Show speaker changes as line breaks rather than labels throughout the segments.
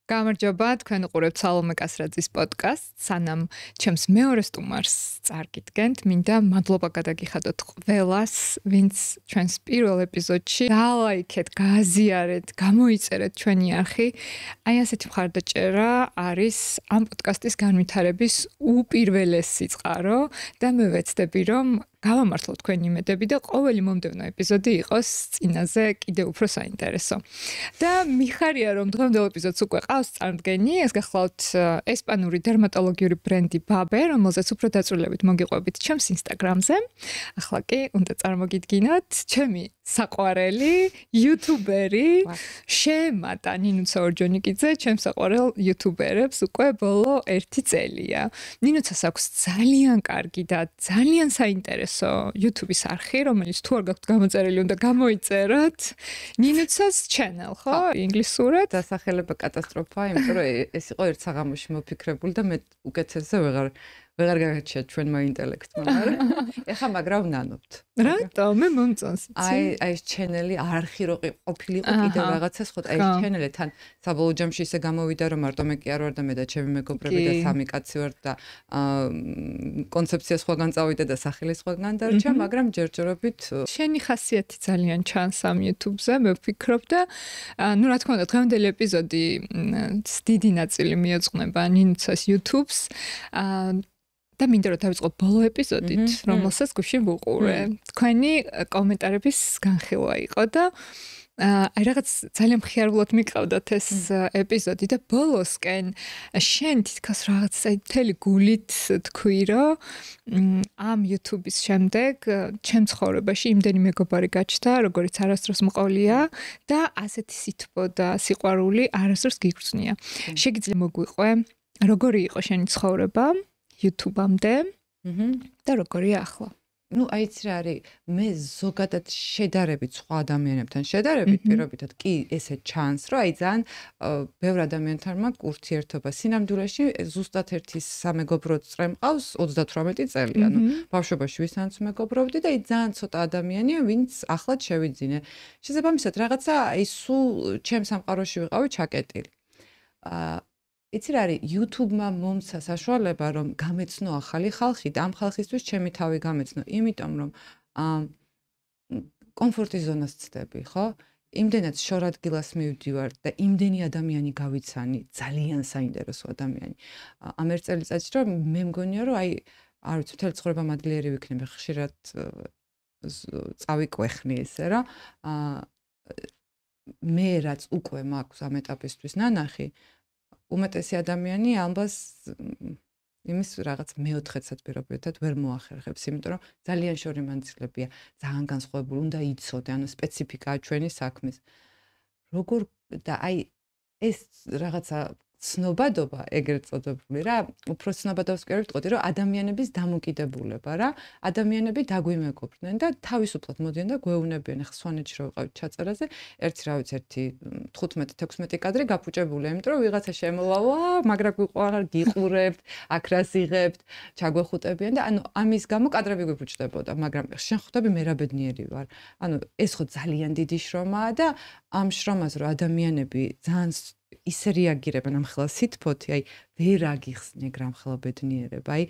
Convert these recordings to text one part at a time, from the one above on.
გამარჯობა, თქვენ უყურებთ სალომე კასრაძის პოდკასტს. სანამ ჩემს მეორე სტუმარს წარგიდგენთ, მინდა მადლობა გადაგიხადოთ ყველას, ვინც ჩვენს პირველ ეპიზოდში დალაიქეთ, გააზიარეთ, გამოიწერეთ ჩვენი არხი. აი ასეთი მხარდაჭერა არის ამ პოდკასტის განვითარების უპირველესი წყარო და მე ვეცდები, რომ გავამართლოთ თქვენი იმედები და ყოველი მომდევნო ეპიზოდი იყოს წინაზე კიდევ უფრო საინტერესო. და მიხარია, რომ დღევანდელ ეპიზოდს უკვე ყავს წარმდგენი, ეს გახლავთ ესპანური დერმატოლოგიური ბრენდი Babe, რომელზეც უფრო დაწვრილებით მოგიყვებით ჩემს Instagram-ზე. ახლა კი უნდა წარმოგიდგინოთ ჩემი საყვარელი იუთუბერი შემატა ნინუცა ორჯონიკიძე, ჩემს საყვარელ იუთუბერებს უკვე ბოლო 1 წელია. ნინუცას აქვს ძალიან კარგი და ძალიან საინტერესო YouTube-ის არხი, რომელიც თუ არ გაქვთ გამოწერილი, უნდა გამოიწეროთ. ნინუცას channel, ხო? ინგლისურად.
დასახელება კატასტროფა, იმიტომ რომ ეს იყო ერთ საღამოში მოფიქრებული და მე უკეთესზე ვეღარ გაგაჩნია ჩვენმა ინტელექტმა, ეხა მაგრა ვნანობთ.
რატო? მე მომწონს.
აი ეს channel-ი არხი რო ყოფილიყო კიდევ რაღაცას ხო, აი ეს channel-ი თან საბოლოო ჯამში ისე გამოვიდა, რომ მარტო მე კი არ ვარ და მე და ჩემი მეგობრები და 3 კაცი ვართ და კონცეფცია სხვაგან წავიდა და სახელი სხვაგან დარჩა, მაგრამ ჯერჯერობით
შენი ხასიათი ძალიან ჩანს ამ YouTube-ზე, მე ვფიქრობ და ну რა თქმა უნდა, დღევანდელი ეპიზოდი დიდი ნაწილი მიეძღვნება ნინუცას YouTube-ს. და მინდა რომ დავიწყოთ ბოლო ეპიზოდით, რომელსაც გუშინ ვუყურე. თქვენი კომენტარების განხილვა იყო და აი რაღაც ძალიან მხიარულად მიყავდათ ეს ეპიზოდი და ბოლოსკენ შენ თითქოს რაღაც მთელი გულით თქვი, რომ ამ YouTube-ის შემდეგ ჩემ ცხოვრებაში იმდენი მეგობარი გაჩნდა, როგორიც არასდროს მყოლია და ასეთი სითბო და სიყვარული არასდროს გიგრძნია. შეგიძლია მოგვიყვე, როგორი იყო შენი ცხოვრება YouTube-ამდე და როგორია ახლა?
ну აი ეს რა არის მე ზოგადად შედარებით სხვა ადამიანებთან შედარებით პირობითად კი ესე ჩანს რომ აი ძალიან ბევრ ადამიანთან მაქვს ურთიერთობა სინამდვილეში ზუსტად ერთი სამეგობრო წრე მყავს 38 წელი ანუ ბავშვობაში ვისაც მეგობრობდი და აი ძალიან ცოტა ადამიანია ვინც ახლად შევიძინე შესაბამისად რაღაცა აი სულ ჩემ სამყაროში ვიყავი ჩაკეტილი იცი რა არის YouTube-მა მომცა საშუალება რომ გამეცნო ახალი ხალხი და ამ ხალხისთვის ჩემი თავი გამეცნო იმიტომ რომ კომფორტის ზონას ცდები ხო იმდენად შორადგილას მივდივარ და იმდენი ადამიანი გავიცანი ძალიან საინტერესო ადამიანი ამ ერთ წელიწადში რომ მე მგონია რომ აი არ ვიცი მთელი ცხოვრება მადლიერი ვიქნები ხშირად წავიკვეხნი ესე რა მე რაც უკვე მაქვს ამ ეტაპისთვის ნანახი უმეტესი ადამიანი ამბას იმის რაღაც მეოთხედსაც პირობითად ვერ მოახერხებს, იმიტომ რომ ძალიან შორი მანძილებია, ძალიან განსხვავებული, უნდა იცოდე, ანუ სპეციფიკაა ჩვენი საქმის. როგორ და აი ეს რაღაცა ცნობადობა ეგრეთ წოდებული რა, უფრო ცნობადობას კი არ ვიტყოდი, რომ ადამიანების დამოკიდებულება რა, ადამიანები დაგვიმეგობრდნენ და თავისუფლად მოდიან და გვეუბნებიან, ახლა სვანეთში რო ვიყავით ჩაწერაზე, ერთი რა ვიცი, ერთი 15-16 კადრი გაფუჭებული, იმიტომ რომ ვიღაცა შემოვავა, მაგრა გვიყვარ, გიყურებთ, აქ რას იღებთ, ჩაგვეხუტებიან და ანუ ამის გამო კადრები გვიფუჭდებოდა, მაგრამ შენ ხვდები მე რა ბედნიერი ვარ. ანუ ეს ხო ძალიან დიდი შრომაა და ამ შრომას რო ადამიანები ძალიან ისე რეაგირებენ ამ ხელა სითბოთი, აი ვერ აგიხსნე გრამხელა ბედნიერება, აი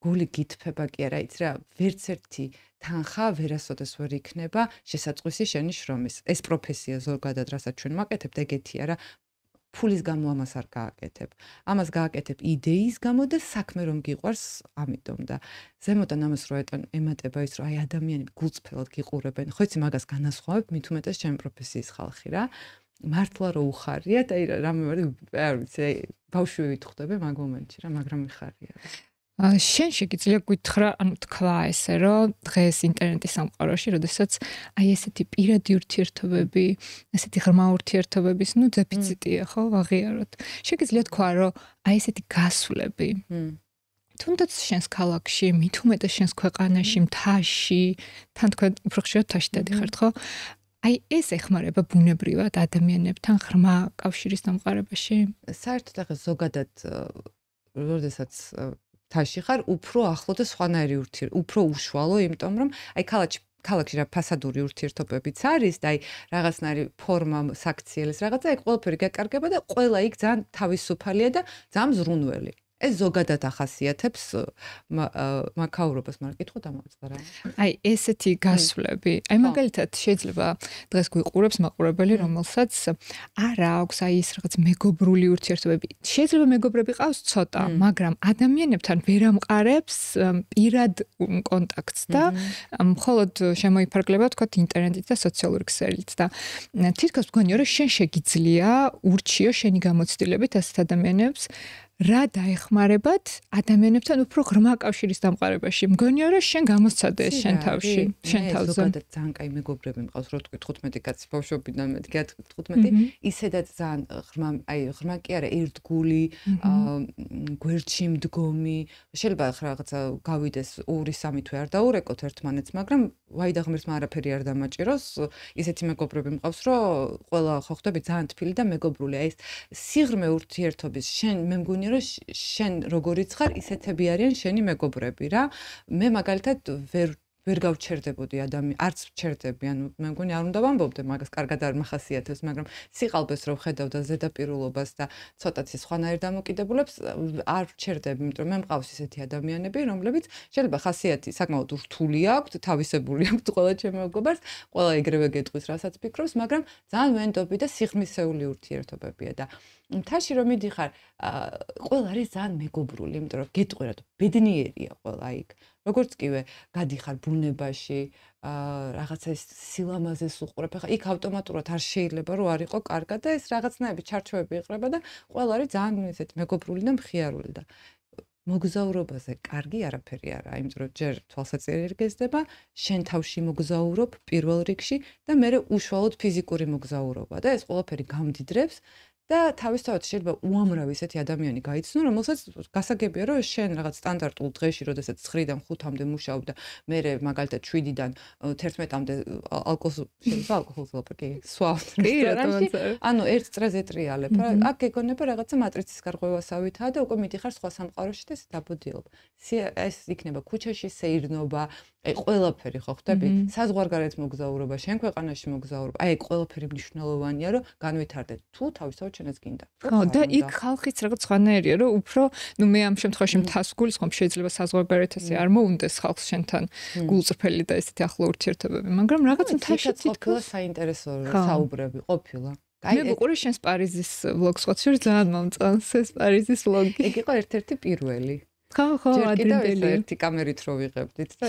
გული გითფება კი არა, იცი რა, ვერც ერთი თანხა ვერასოდეს ვერ იქნება შესაძყვისი შენი შრომის. ეს პროფესია ზოგადად, რასაც ჩვენ ვაკეთებთ, ეგეთია რა, ფულის გამო ამას არ გააკეთებ. ამას გააკეთებ იდეის გამო და საქმე რომ გიყვარს, ამიტომ და ზემოდან ამას რო ემატება ის, რომ აი ადამიანები გულწრფელად გიყურებენ, ხო იცი მაგას განასხვავებ, მით უმეტეს ჩემი პროფესიის ხალხი რა. მართლა რო უხარიათ, აი რამე ვარ, არ ვიცი, ბავშვი ვიტყვდები მაგ მომენტში რა, მაგრამ მიხარია.
შენ შეგიძლია გითხრა, ანუ თქვა ესე, რომ დღეს ინტერნეტის სამყაროში, როდესაც აი ესეთი პირადი ურთიერთობები, ესეთი ღრმა ურთიერთობების, ну, დეფიციტია, ხო, ვაღიაროთ. შეგიძლია თქვა, რომ აი ესეთი გასვლები. თუნდაც შენს ქალაქში, მით უმეტეს შენს ქვეყანაში, მთაში, თან თქვენ უფრო ხშირად მთაში დადიხართ, ხო? აი ეს ეხმარება ბუნებრივად ადამიანებთან ღრმა კავშირის დამყარებაში.
საერთოდ ახლა ზოგადად როდესაც თაში ხარ, უფრო ახლო და სხვანაირი ურთიერთობა, უფრო უშუალო, იმიტომ რომ აი ქალაქში ქალაქში რა ფასადური ურთიერთობებიც არის და აი რაღაცნაირი ფორმა საქციელის რაღაცა ეგ ყველაფერი გაკარგება და ყველა იქ ძალიან თავისუფალია და ძალიან მზრუნველი. ეს ზოგადად ახასიათებს მაქაურობას, მაგრამ კითხვა დამოწყდა რა.
აი ესეთი გასვლები. აი მაგალითად შეიძლება დღეს გვიყურებს მაყურებელი, რომელსაც არ აქვს აი ეს რაღაც მეგობრული ურთიერთობები. შეიძლება მეგობრები ყავს ცოტა, მაგრამ ადამიანებთან ვერ ამყარებს პირად კონტაქტს და მხოლოდ შემოიფარგლება თქვა ინტერნეტით და სოციალური ქსელით და თითქოს მგონია რომ შენ შეგიძლია ურჩიო შენი გამოცდილებით ასეთ ადამიანებს რა დაეხმარებათ ადამიანებთან უფრო ღრმა კავშირის დამყარებაში. მგონია რომ შენ გამოსცადე ეს შენ თავში, შენ თავზე.
ზოგადად ძალიან კაი მეგობრები მყავს, რო თქვი 15 კაცი ბავშვობიდან მეთქი 15, ისედაც ძალიან ღრმა, აი ღრმა კი არა, ერთგული, გვერდში მდგომი. შეიძლება რაღაცა გავიდეს 2-3 თვე არ დაურეკოთ ერთმანეთს, მაგრამ ვაი და ღმერთმა არაფერი არ დამაჭიროს. ისეთი მეგობრები მყავს, რომ ყველა ხო ხდები ძალიან თბილი და მეგობრული. აი ეს სიღრმე ურთიერთობის შენ მე მგონია რომ შენ როგორიც ხარ, ისეთები არიან შენი მეგობრები რა. მე მაგალითად ვერ გავჩერდებოდი არც ვჩერდები, ანუ მე მგონი არ უნდა ვამბობდე მაგას, კარგად არ მახასიათებს, მაგრამ სიყალბეს რო ხედავ და ზედაპირულობას და ცოტათი სხვანაირ დამოკიდებულებს არ ვჩერდები, იმიტომ რომ მე მყავს ისეთი ადამიანები, რომლებიც შეიძლება ხასიათი საკმაოდ რთული აქვთ, თავისებული აქვთ ყველა ჩემი მეგობარს, ყველა ეგრევე გეტყვის, რასაც ფიქრობს, მაგრამ ძალიან ვენდობი და სიღრმისეული ურთიერთობებია და მთაში რომ მიდიხარ, ყველა არის ძალიან მეგობრული, იმიტომ რომ გეტყვი რა, ბედნიერია ყველა იქ. როგორც კივე, გადიხარ ბუნებაში, რაღაცა ის სილამაზეს უყურებ. ახლა იქ ავტომატურად არ შეიძლება რომ არ იყო კარგად და ეს რაღაცნაირები ჩარჩოები იყრება და ყველა არის ძალიან ესეთ მეგობრული და მხიარული და მოგზაურობაზე კარგი არაფერი არა, იმიტომ რომ ჯერ თვალსაჩინო გეზდება, შენ თავში მოგზაურობ პირველ რიგში და მერე უშუალოდ ფიზიკური მოგზაურობა და ეს ყველაფერი გამდიდრებს და თავისთავად შეიძლება უამრავი ისეთი ადამიანი გაიცნო, რომელსაც გასაგებია, რომ შენ რაღაც სტანდარტულ დღეში, როდესაც 9-დან 5-მდე მუშაობ და მერე მაგალითად 7-დან 11-მდე ალკოჰოლს ლაპარაკი სვავთ რესტორანში, ანუ ერთ წრეზე ტრიალებ რა. აქ გეგონება რაღაცა მატრიცის გარღვევასავითაა და უკვე მიდიხარ სხვა სამყაროში და ეს დაბოდიალობ. ეს იქნება ქუჩაში სეირნობა, აი ყველაფერი ხო ხდები? საზღვარგარეთ მოგზაურობა, შენ ქვეყანაში მოგზაურობა. აი ყველაფერი მნიშვნელოვანია, რომ განვითარდეთ. თუ თავისთავად შენაც გინდა.
ხო, და იქ ხალხიც რაღაც სხვანაირია, რომ უფრო, ნუ მე ამ შემთხვევაში მთას გულისხმობ, შეიძლება საზღვარგარეთ ასე არ მოუნდეს ხალხს შენთან გულწრფელი და ესეთი ახლო ურთიერთობები, მაგრამ რაღაც მთაში
თითქოს საინტერესო საუბრები ყოფილა.
მე ვიყურე შენს პარიზის ვლოგს, ხო, ძალიან მომწონს ეს პარიზის ვლოგი.
ეგ იყო ერთ-ერთი პირველი.
ხო, ადრინდელი.
ერთი კამერით რო ვიღებდით და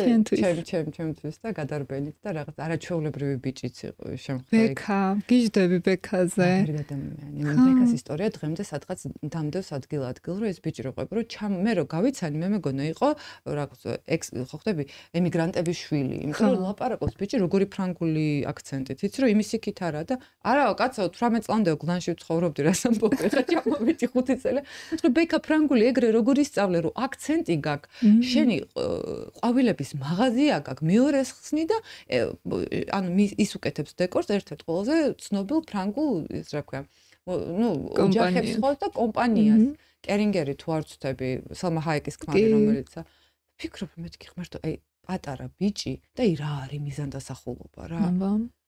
ჩემთვის და გადარბენით და რაღაც არაჩვეულებრივი ბიჭიც იყო შემხდა.
ბექა, გიждები ბექაზე.
ბექას ისტორია დღემდე სადღაც დამდევს ადგილ-ადგილ, რომ ეს ბიჭი რო ყვება, რომ მე რო გავიცანი, მე მეგონა იყო რაღაც ხო ხდები ემიგრანტების შვილი, იმიტომ რომ ლაპარაკობს ბიჭი როგორი ფრანგული აქცენტით, იცი რომ იმის იქით არა და არა კაცო 18 წლამდე გლანში ვცხოვრობდი რას ამბობ, ხა ჩამოვიდი 5 წელი. მე ბექა ფრანგული ეგრე როგორ ისწავლე რომ აქცენტი გაქვს, შენი ყვავილების მაღაზია გაქვს, მეორეს ხსნი და ანუ ის უკეთებს დეკორს ერთ-ერთ ყველაზე ცნობილ ფრანგულ ის რა ქვია, ნუ ოჯახებს ხო და კომპანიას. კერინგერი თუ არ ვწდები, სალმა ჰაიკის ქმარი რომელიცა. ფიქრობ მეთქი ღმერთო, აი პატარა ბიჭი და რა არის მიზანდასახულობა რა.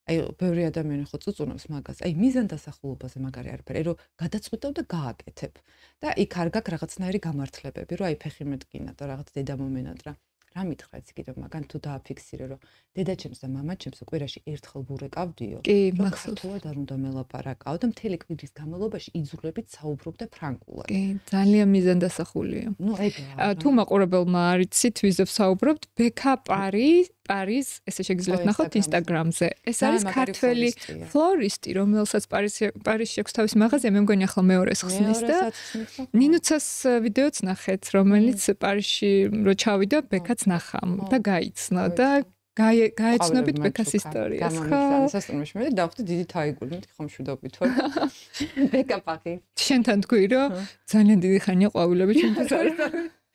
აი ბევრი ადამიანი ხო წუწუნავს მაგას. აი მიზანდასახულობაზე მაგარი არაფერი, რომ გადაწყვიტავ და გააკეთებ. და იქ არ გაქვს რაღაცნაირი გამართლებები, რომ აი ფეხი მეტკინა და რაღაც დედა მომენატრა. რა მითხრა ეს კიდევ მაგან თუ დააფიქსირე, რომ დედაჩემს და მამაჩემს კვირაში ერთხელ ვურეკავდიო.
კი, მახსოვს
არ უნდა მელაპარაკავ და მთელი კვირის განმავლობაში იძულებით საუბრობდა ფრანგულად.
კი, ძალიან მიზანდასახულია.
ნუ ეგაა.
თუ მაყურებელმა არ იცით, ვიზებ საუბრობთ, ბექა პარიზ, ესე შეგიძლიათ ნახოთ ინსტაგრამზე. ეს არის ქართველი ფლორისტი, რომელსაც პარიზში აქვს თავისი მაღაზია, მე მგონი ახლა მეორეს ხსნის და ნინუცას ვიდეოც ნახეთ, რომელიც პარიზში რო ჩავიდა, ბექაც ნახამ და გაიცნო და გაეცნობით ბექას ისტორიას.
ხო, სასწრაფოში მე დავხვდი დიდი თაიგული, მეთქი ხომ შვიდობით ვარ. ბექა პახი.
შენთან თქვი რომ ძალიან დიდი ხანია ყვავილები ჩემთვის არის.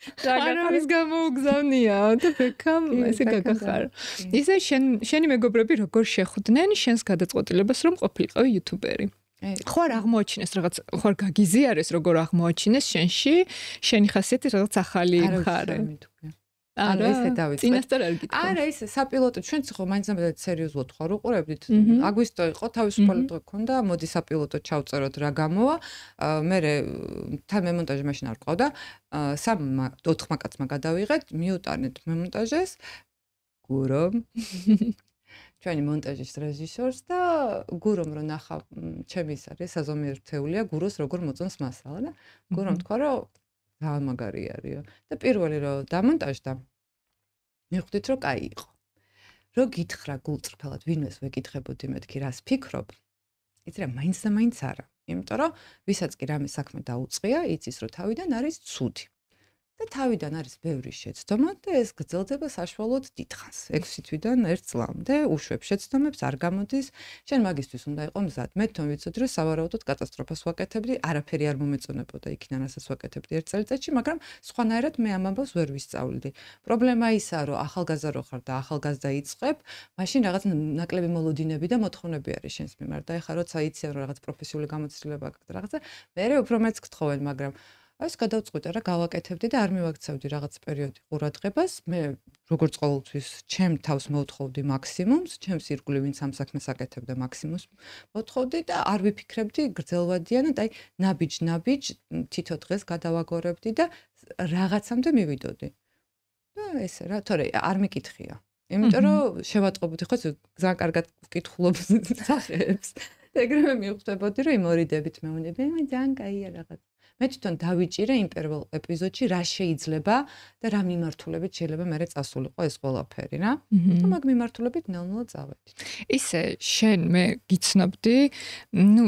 არის გამოუგზავნია და ბექამ ესე გაგახარ. ისე შენი მეგობრები როგორ შეხვდნენ შენს გადაწყვეტილებას რომ ყოფილიყავი იუთუბერი? ხო არ აღმოაჩინეს რაღაც, ხო არ გაგიზიარეს როგორ აღმოაჩინეს შენში შენი ხასიათი რაღაც ახალი მხარე.
ანუ ესე დავიწყეთ.
წინასწარ არ გითხრა.
არა, ისე საპილოტო ჩვენც ხო მაინც-ამაინც სერიოზულად ხარ უყურებდით. აგვისტო იყო თავისუფალი დღე გქონდა, მოდი საპილოტო ჩავწეროთ რა გამოვა. მე თან მემონტაჟი მაშინ არ ყავდა. 4 კაცმა გადავიღეთ, მიუტანეთ მემონტაჟეს. გურომ ჩვენი მონტაჟის რეჟისორს და გურომ რო ნახა ჩემი ის არის საზომი ერთეულია გუროს როგორ მოწონს მასალა და გურომ თქვა რომ ძალიან მაგარი არისო და პირველი რო დამონტაჟდა მივხვდით რომ კაი იყო რო გითხრა გულწრფელად ვინმეს ვეკითხებოდი მეთქი რას ფიქრობ იცი რა მაინც და მაინც არა იმიტომ რომ ვისაც კი რამე საქმე დაუწყია იცის რომ თავიდან არის ცუდი და თავიდან არის ბევრი შეცდომა და ეს გრძელდება საშუალოდ დიდხანს 6 თვიდან 1 წლამდე უშვებ შეცდომებს არ გამოდის შენ მაგისთვის უნდა იყო მზად მე თვითონ ვიცოდი რომ სავარაუდოდ კატასტროფას ვაკეთებდი არაფერი არ მომეწონებოდა იქიდან რასაც ვაკეთებდი ერთ წელიწადში მაგრამ სხვანაირად მე ამ ამბავს ვერ ვისწავლდი პრობლემა ისაა რომ ახალგაზრდა რო ხარ და ახალგაზრდა იწყებ მაშინ რაღაც ნაკლები მოლოდინები და მოთხოვნები არის შენს მიმართ და ეხლა როცა იციან რომ რაღაც პროფესიული გამოცდილება აქვს რაღაცა მე უფრო მეც გთხოვენ მაგრამ ეს გადავწყვიტე რა გავაკეთებდი და არ მივაქცევდი რაღაც პერიოდი ყურადღებას მე როგორც ყოველთვის ჩემ თავს მოვთხოვდი მაქსიმუმს ჩემს ირგვლივ ვინც ამ საქმეს აკეთებდა მაქსიმუმს მოვთხოვდი და არ ვიფიქრებდი გრძელვადიანად აი ნაბიჯ თითო დღეს გადავაგორებდი და რაღაცამდე მივიდოდი და ესე რა თორე არ მიკითხია იმიტომ რომ შევატყობოდი ხო ძალიან კარგად ვკითხულობ სახეებს ეგრევე მივხვდებოდი რომ იმ ორი დებით მეუნები მე ძალიან კაია რაღაც მე თვითონ დავიჭირე იმ პირველ ეპიზოდში რა შეიძლება და რა მიმართულებით შეიძლება მე წასულიყო ეს ყველაფერი რა და მაგ მიმართულებით ნელ-ნელა წავედი
ისე შენ მე გიცნობდი ნუ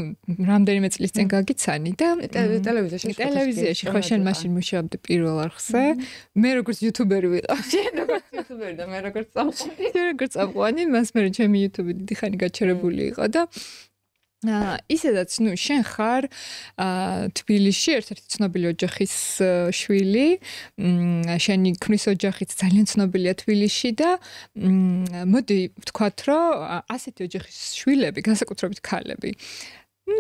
რამდენიმე წლის წინ გაგიცანი და ტელევიზიაში ხო შენ მაშინ მუშაობდი პირველ არხზე მე როგორც იუთუბერი ვიყავ
შენ როგორც იუთუბერი და მე როგორც წამყვანი
შენ როგორც წამყვანი მას მე ჩემი იუთუბი დიდი ხანი გაჩერებული იყო და ისედაც ნუ შენ ხარ თბილისში ერთ-ერთი ცნობილი ოჯახის შვილი შენი ქმრის ოჯახიც ძალიან ცნობილია თბილისში და მოდი ვთქვათ რომ ასეთი ოჯახის შვილები განსაკუთრებით ქალები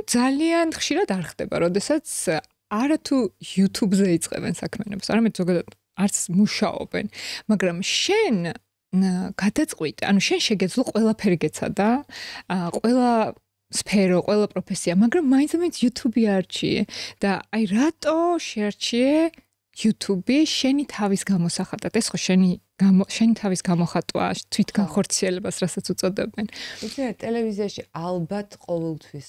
ძალიან ხშირად არ ხდება როდესაც არა თუ YouTube-ზე იწყებენ საქმიანობას არამედ ზოგადად არც მუშაობენ მაგრამ შენ გადაწყვიტე ანუ შენ შეგეძლო ყველაფერი გეცადა ყველა სფერო, ყველა პროფესია, მაგრამ მაინც YouTube-ი არჩიე და აი რატო შეარჩიე YouTube-ი შენი თავის გამოსახატად? ეს ხო შენი თავის გამოხატვა, თვითგანხორციელებას, რასაც უწოდებენ.
იცი, ტელევიზიაში ალბათ ყოველთვის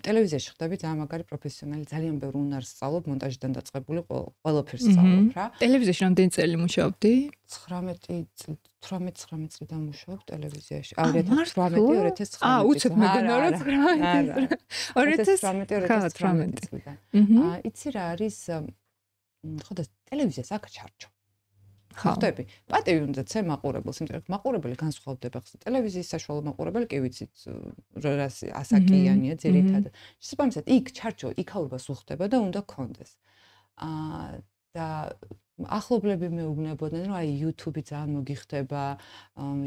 ტელევიზიაში ხდები ძალიან მაგარი პროფესიონალი, ძალიან ბევრ უნარს სწავლობ, მონტაჟიდან დაწყებული ყველაფერს სწავლობ რა.
ტელევიზიაში რამდენი წელი მუშაობდი?
18-19 წლიდან მუშაობ ტელევიზიაში. 2018-2019.
უცებ მეგონა რომ 2018
წლიდან. იცი რა არის ხო და ტელევიზიას აქ ჩარჩო. ხდები. პატივი უნდა ცე მაყურებელს, იმიტომ რომ მაყურებელი განსხვავდება. ტელევიზიის საშუალო მაყურებელი კი ვიცით რა ასაკიანია ძირითადად. შესაბამისად იქ ჩარჩო, იქაურობას უხდება და უნდა გქონდეს. და ახლობლები მეუბნებოდნენ რომ აი YouTube-ი ძალიან მოგიხდება,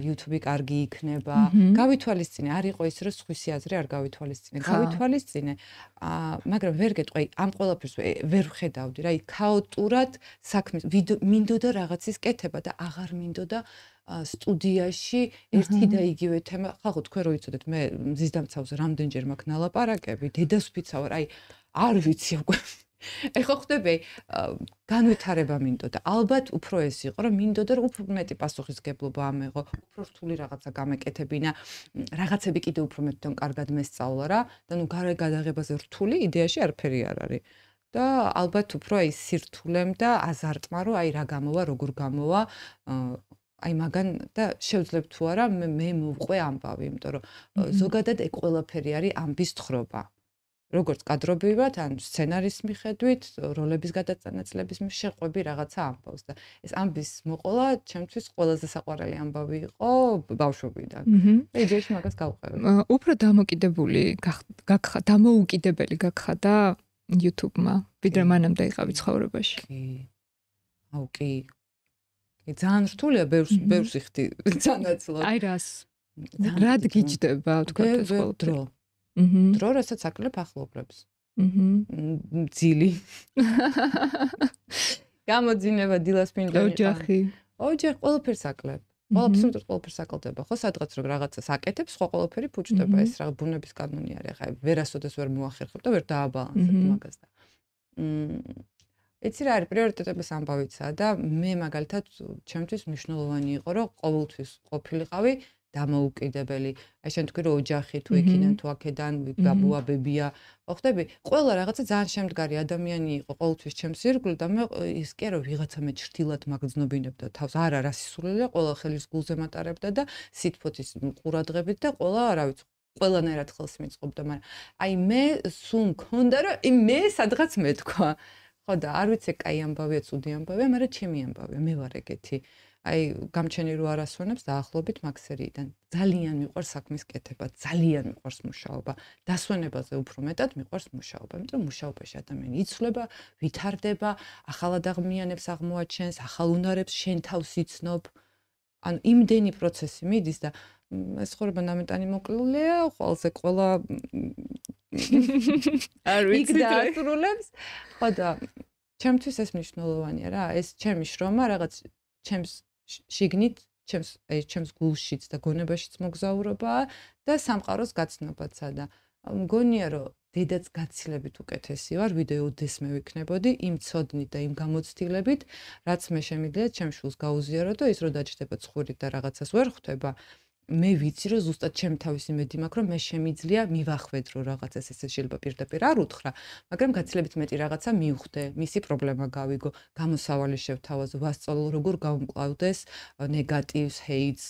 YouTube-ი კარგი იქნება. გავითვალისწინე, არ იყო ის რომ სხვისი აზრი არ გავითვალისწინე. გავითვალისწინე, მაგრამ ვერ გეტყვი, ამ ყველაფერს ვერ ვხედავდი რა, ქაოტურად საქმის მინდოდა რაღაცის კეთება და აღარ მინდოდა სტუდიაში ერთი და იგივე თემა. ხალხო თქვენ რო იცოდეთ, მე მზის დამცავზე რამდენჯერ მაქვს ნალაპარაკები, დედას ვფიცავ, აი არ ვიცი უკვე ეხლა ხდები განვითარება მინდოდა. ალბათ უფრო ეს იყო, რომ მინდოდა რომ უფრო მეტი პასუხისგებლობა ამეღო, უფრო რთული რაღაცა გამეკეთებინა, რაღაცები კიდე უფრო მეტთან კარგად მესწავლა რა და ნუ გარე გადაღებაზე რთული იდეაში არაფერი არ არის. და ალბათ უფრო აი სირთულემ და აზარტმა რომ აი რა გამოვა, როგორ გამოვა, აი მაგან და შევძლებ თუ არა მე მოვყვე ამბავი, იმიტომ რომ ზოგადად ეგ ყველაფერი არის ამბის თხრობა. როგორც კადრობრივად, ან სცენარის მიხედვით, როლების გადაწყვეტილების შეყვები რაღაცა ამბავს და ეს ამბის მოყოლა ჩემთვის ყველაზე საყვარელი ამბავი იყო ბავშვობიდან. და იდეაში მაგას გავყევი.
უფრო დამოუკიდებელი გაგხადა YouTube-მა, ვიდრე მანამდე იყავი ცხოვრებაში.
აუ კი. ძალიან რთულია ბევრს იხდი სანაცვლოდ.
აი რას? რად გიჯდება, თქვა ეს
დრო. დრო რასაც აკლებ ახლობლებს. ძილი. გამოძინება დილას მინდორი.
ოჯახი.
ოჯახი ყველაფერს აკლებ. აბსოლუტურად ყველაფერს აკლდება. ხო, სადღაც რო რაღაცას აკეთებს, ხო ყველაფერი ფუჭდება. ეს რა ბუნების კანონი არის. ახლა ვერასოდეს ვერ მოახერხებ და ვერ დააბალანსებ მაგას და. იცი რა არის პრიორიტეტების ამბავიცა და მე მაგალითად ჩემთვის მნიშვნელოვანი იყო რომ ყოველთვის ყოფილიყავი დამოუკიდებელი. აი შენ თქვი რომ ოჯახი თუ იქიდან თუ აქედან ბაბუა ბებია, ხო ხდები? ყველა რაღაცა ძალიან შემდგარი ადამიანი იყო ყოველთვის ჩემს ირგვლივ და მე ის კი არა ვიღაცა მე ჭრtildeლად მაგზნობინებდა თავს. არა, რა სისულელია, ყველა ხელის გულზე მატარებდა და სითფოთის ყურადღებით და ყველა რა ვიცი ყველანაირად ხელს მიწყობდა, მაგრამ აი მე სულ მქონდა რომ მე სადღაც მეთქვა. ხო და არ ვიცი კაი ამბავია, ცუდი ამბავია, მაგრამ ჩემი ამბავია, მე ვარ ეგეთი. აი გამჩენი რო არასვენებს დაახლოებით მაქსერიიდან. ძალიან მიყვარს საქმის კეთება, ძალიან მიყვარს მუშაობა. დასვენებაზე უფრო მეტად მიყვარს მუშაობა, იმიტომ რომ მუშაობაში ადამიანი იცვლება, ვითარდება, ახალად აღმიანებს აღმოაჩენს, ახალ უნარებს შენ თავს იცნობ. ანუ იმდენი პროცესი მიდის და ეს ხორება ნამეტანი მოკლულია, ყველაზე ყველა არ ვიცი დაასრულებს. ხო და ჩემთვის ეს მნიშვნელოვანია რა, ეს ჩემი შრომა რაღაც ჩემს შიგნით, ჩემს გულშიც და გონებაშიც მოგზაურობაა და სამყაროს გაცნობაცა და მგონია რომ დედაც გაცილებით უკეთესი ვარ, ვიდეოდეს მე ვიქნებოდი იმ ცოდნით და იმ გამოცდილებით, რაც მე შემიძლია ჩემს შულს გაუზიარო და ის რო დაჭდება ცხურით და რაღაცას ვერ ხვდება. მე ვიცი რომ ზუსტად ჩემ თავის იმედი მაქვს რომ მე შემიძლია მივახვედრო რაღაცას ესე შეიძლება პირდაპირ არ უთხრა მაგრამ გაცილებით მეტი რაღაცა მივხვდე მისი პრობლემა გავიგო გამოსავალი შევთავაზო ვასწავლო როგორ გავმკლავდეს ნეგატივს ჰეიტს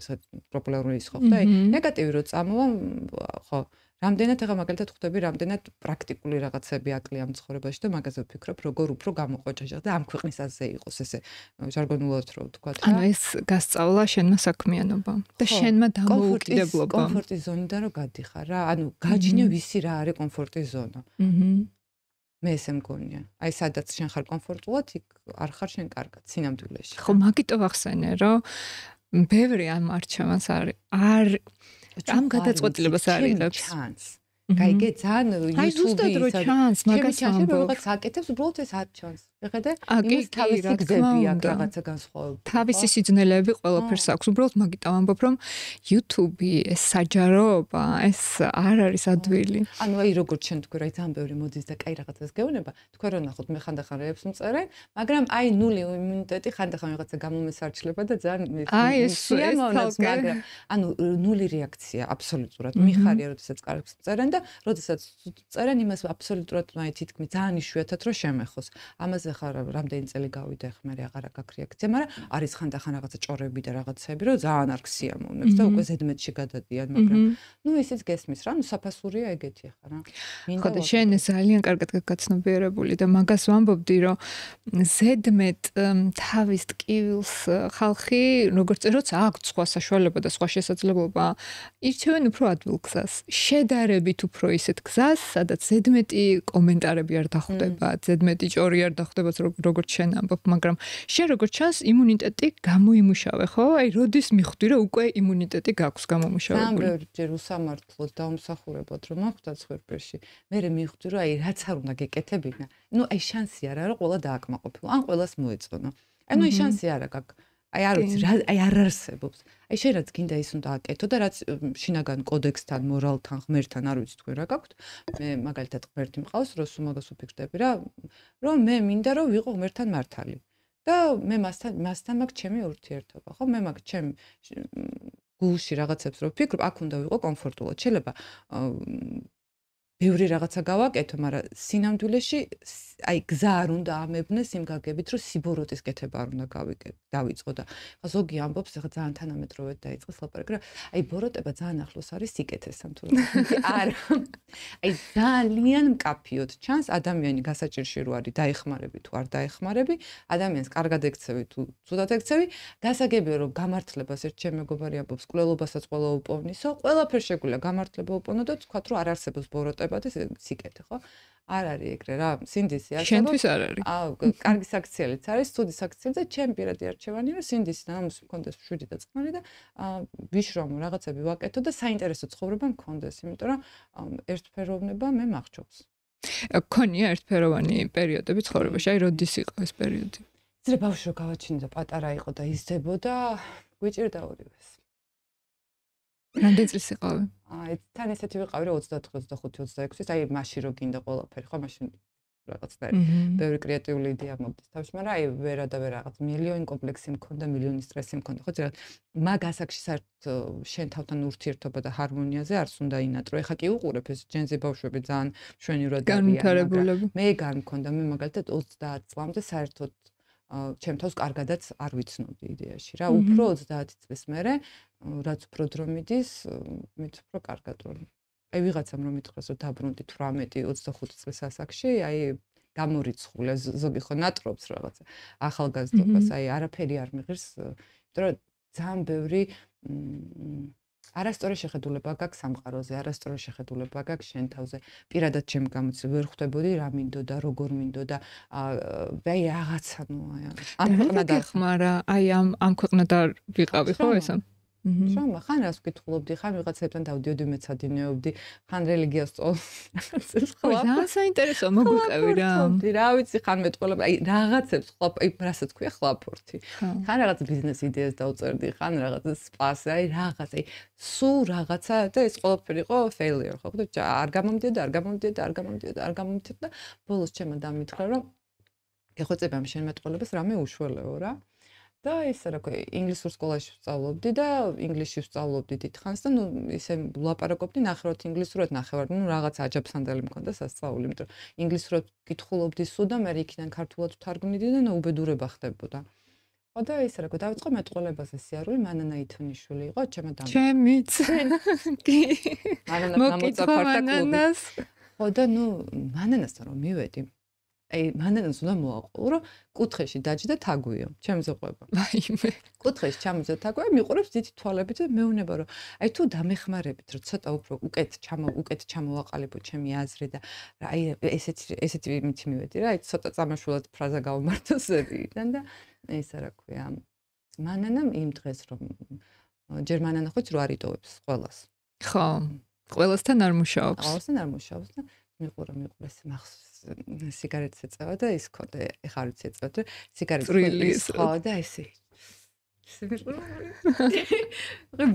ესა პოპულარული ის ხო ხდა ნეგატივი რო წამოვა ხო რამდენად ახლა მაგალითად ხვდები რამდენად პრაქტიკული რაღაცები აკლია ამ ცხოვრებაში და მაგაზე ვფიქრობ როგორ უფრო გამოყვაჭაჟა და ამ ქვეყნის ასე იყოს ესე ჟარგონულად რო ვთქვა რა
ანუ ეს გასწავლა შენმა საქმიანობა და შენმა დამოუკიდებლობა
კომფორტის ზონიდან რო გადიხარ რა ანუ გაჩნია ვისი რა არის კომფორტის ზონა მე ესე მგონია აი სადაც შენ ხარ კომფორტულად იქ არ ხარ შენ კარგად სინამდვილეში
ხო მაგიტო ვახსენე რომ ბევრი ამ არჩევანს არ ამ გადაწყვეტილებას არ იღებს.
გაიგე ძალიან
YouTube-ი რო ჩანს, მაგას ამბობ.
რაღაც აკეთებს, უბრალოდ ეს არ ჩანს. ხედე? იმის თავისი გზები აქვს რაღაცა განსხვავებული.
თავისი სიძნელეები ყველაფერს აქვს. უბრალოდ მაგიტავ ამბობ, რომ YouTube-ი ეს საჯაროობა, ეს არ არის ადვილი.
ანუ აი როგორც შენ თქვი, რა ძალიან ბევრი მოდის და კაი რაღაცას გეუბნება, თქვენ რო ნახოთ, მე ხანდახან რეებს მწერე, მაგრამ აი ნული იმუნიტეტი ხანდახან რაღაცა გამომესარჩლება და ძალიან სიამოვნებს, მაგრამ ანუ ნული რეაქცია აბსოლუტურად. მიხარია, როდესაც კარგს წერენ და როდესაც წერენ იმას აბსოლუტურად მაინც თითქმის ძალიან იშვიათად რო შემეხოს. ამაზე ხარ რამდენი წელი გავიდა ხე მე აღარ აქვს რეაქცია, მაგრამ არის ხანდახან რაღაცა ჭორები და რაღაცები, რომ ძალიან არ ქსიამოვნებს და უკვე ზედმეტში გადადიან, მაგრამ ნუ ისიც გესმის რა, ნუ საფასურია ეგეთი ხარ რა.
ხო და შენ ძალიან კარგად გაცნობიერებული და მაგას ვამბობდი, რომ ზედმეტ თავის ტკივილს ხალხი, როგორც როცა აქვს სხვა საშუალება და სხვა შესაძლებლობა, ირჩევენ უფრო ადვილ გზას. შედარებით უფრო ისეთ გზას, სადაც ზედმეტი კომენტარები არ დახვდება, ზედმეტი ჭორი არ დახვდება როგორც შენ ამბობ, მაგრამ შენ როგორც ჩანს იმუნიტეტი გამოიმუშავე, ხო? აი, როდის მიხვდი, რომ უკვე იმუნიტეტი გაქვს გამომუშავებული.
ძალიან ბევრჯერ უსამართლოდ დაუმსახურებოდ რომ მახვდა ცხვირპირში. მე მიხვდი, რომ აი რაც არ უნდა გეკეთებინა. ნუ აი შანსი არ არის ყველა დააკმაყოფილო. ან ყველას მოეწონო. ანუ აი შანსი არ აქვს. აი არ ვიცი, აი არ არსებობს. აი შენ რაც გინდა ის უნდა აკეთო და რაც შინაგან კოდექსთან, მორალთან, ღმერთთან არ ვიცი თქვენ რა გაქვთ. მე მაგალითად ღმერთი მყავს, როს მაგას ვფიქრდები რა, რომ მე მინდა რომ ვიყო ღმერთთან მართალი. და მე მასთან მაქვს ჩემი ურთიერთობა, ხო? მე მაქვს ჩემ გულში რაღაცებს რო ვფიქრობ, აქ უნდა ვიყო კომფორტულად. შეიძლება ბევრი რაღაცა გავაკეთო, მაგრამ სინამდვილეში აი გზა არ უნდა ამებნეს იმ გაგებით, რომ სიბოროტის კეთება არ უნდა დავიწყო და ხა ზოგი ამბობს, ხა ძალიან თანამედროვედ დაიწყეს ლაპარაკი, რომ აი ბოროტება ძალიან ახლოს არის სიკეთესთან თუ არა. აი ძალიან მკაფიოდ ჩანს ადამიანი გასაჭირში რო არის დაეხმარები თუ არ დაეხმარები, ადამიანს კარგად ექცევი თუ ცუდად ექცევი, გასაგებია რომ გამართლებას ერთ ჩემ მეგობარი ამბობს, კვლელობასაც ყველა უპოვნისო, ყველაფერს შეგვიძლია გამართლება უპოვნო და თქვა რომ არ არსებობს ბოროტება და სიკეთე, ხო? არ არის ეგრე რა, სინდისი არსებობს.
შენთვის არ არის.
კარგი საქციელიც არის, ცუდი საქციელი და ჩემი პირადი არჩევანია, რომ სინდისიდან ამას მქონდეს 7 და წყნარი და ვიშრომო რაღაცები ვაკეთო და საინტერესო ცხოვრება მქონდეს, იმიტომ რომ ერთფეროვნება მე მახრჩობს.
გქონია ერთფეროვანი პერიოდები ცხოვრებაში, აი როდის იყო ეს პერიოდი?
ძრე ბავშვი რო გავაჩინე და პატარა იყო და იზრდებოდა, გვიჭირდა ორივეს.
რამდენი წლის იყავი?
აი, თან ესეთი ვიყავი, რომ 24, 25, 26-ის, აი მაშინ რო გინდა ყველაფერი, ხო, მაშინ რაღაცნაირი ბევრი კრეატიული იდეა მომდის თავში, მაგრამ აი ვერა და ვერა რაღაც მილიონი კომპლექსი მქონდა, მილიონი სტრესი მქონდა, ხო, ზოგადად მაგ ასაკში საერთოდ შენ თავთან ურთიერთობა და ჰარმონიაზე არც უნდა ინატრო. ეხა კი უყურებ ეს ჯენზი ბავშვები ძალიან მშვენივრად
განვითარებულები.
მე გარ მქონდა, მე მაგალითად 30 წლამდე საერთოდ ჩემ თავს კარგადაც არ ვიცნობდი იდეაში რა. უფრო 30 წლის მერე რაც უფრო დრო მიდის, მით უფრო კარგად რომ აი ვიღაცამ რომ მითხრას რომ დაბრუნდი 18-25 წლის ასაკში, აი გამორიცხული ზოგი ხო ნატრობს რაღაცა ახალგაზრდობას, აი არაფერი არ მიღირს, იმიტომ რომ ძალიან ბევრი არასწორი შეხედულება გაქვს სამყაროზე, არასწორი შეხედულება გაქვს შენ თავზე. პირადად ჩემ გამოცდილ ვერ ხვდებოდი რა მინდოდა, როგორ მინდოდა, აი რაღაცა ნუ აი ამ ქვეყნად
ხმარა, აი ამ ქვეყნად არ ვიყავი ხო ესა?
შომა ხან რას ვკითხულობდი, ხან ვიღაცებთან დავდიოდი მეცადინეობდი, ხან რელიგიას სწავლობდი.
ძალიან საინტერესო მოგვიყევი რა.
რა ვიცი, ხან მეტყველებდი, აი რაღაცებს აი რასაც ქვია ხლაფორთი. ხან რაღაც ბიზნეს იდეას დავწერდი, ხან რაღაც სპას, აი რაღაც, აი სულ რაღაცა და ეს ყველაფერი იყო failure, ხო? და არ გამომდიოდა და ბოლოს ჩემო დამითხრა, რომ გეხოცები ამ შენ მეტყველებას რამე უშველეო რა. და ისე რა ქვია, ინგლისურ სკოლაში ვსწავლობდი და ინგლისში ვსწავლობდი დიდხანს და ნუ ისე ვლაპარაკობდი ნახევრად ინგლისურად, ნახევრად ნუ რაღაც აჯაბსანდალი მქონდა სასწაული, იმიტომ რომ ინგლისურად კითხულობდი სულ და მე იქიდან ქართულად ვთარგმნიდი და ნუ უბედურება ხდებოდა. ხო და ისე რა ქვია, დავიწყო მეტყველებაზე სიარული, მანანა ითონიშვილი იყო, ჩემო დამი.
ჩემიც. კი.
მანანა გამოწაფარდა კლუბი. ხო და ნუ მანანასთან რომ მივედი აი მანანას უნდა მოაყოლო, რომ კუთხეში დაჯდა თაგვიო, ჩემზე ყვება.
ვაიმე.
კუთხეში ჩამოძა თაგვი, მიყურებს დიდი თვალებით და მეუნება, რომ აი თუ დამეხმარებით, რომ ცოტა უფრო უკეთ ჩამოვაყალიბო ჩემი აზრი და აი ესეთი მითი მივედი რა, აი ცოტა წამაშულად ფრაზა გავმართო სერიიდან და ესა რა ქვია. მანანამ იმ დღეს რომ ჯერ მანანა ხო რო არიტოვებს ყველას.
ხო. ყველასთან არ მუშაობს.
ყველასთან არ მუშაობს და მიყურა მახსოვს სიგარეტს ეწევა და ის ქონდა ეხა არ ვიცი ეწევა და სიგარეტს ხო და ესე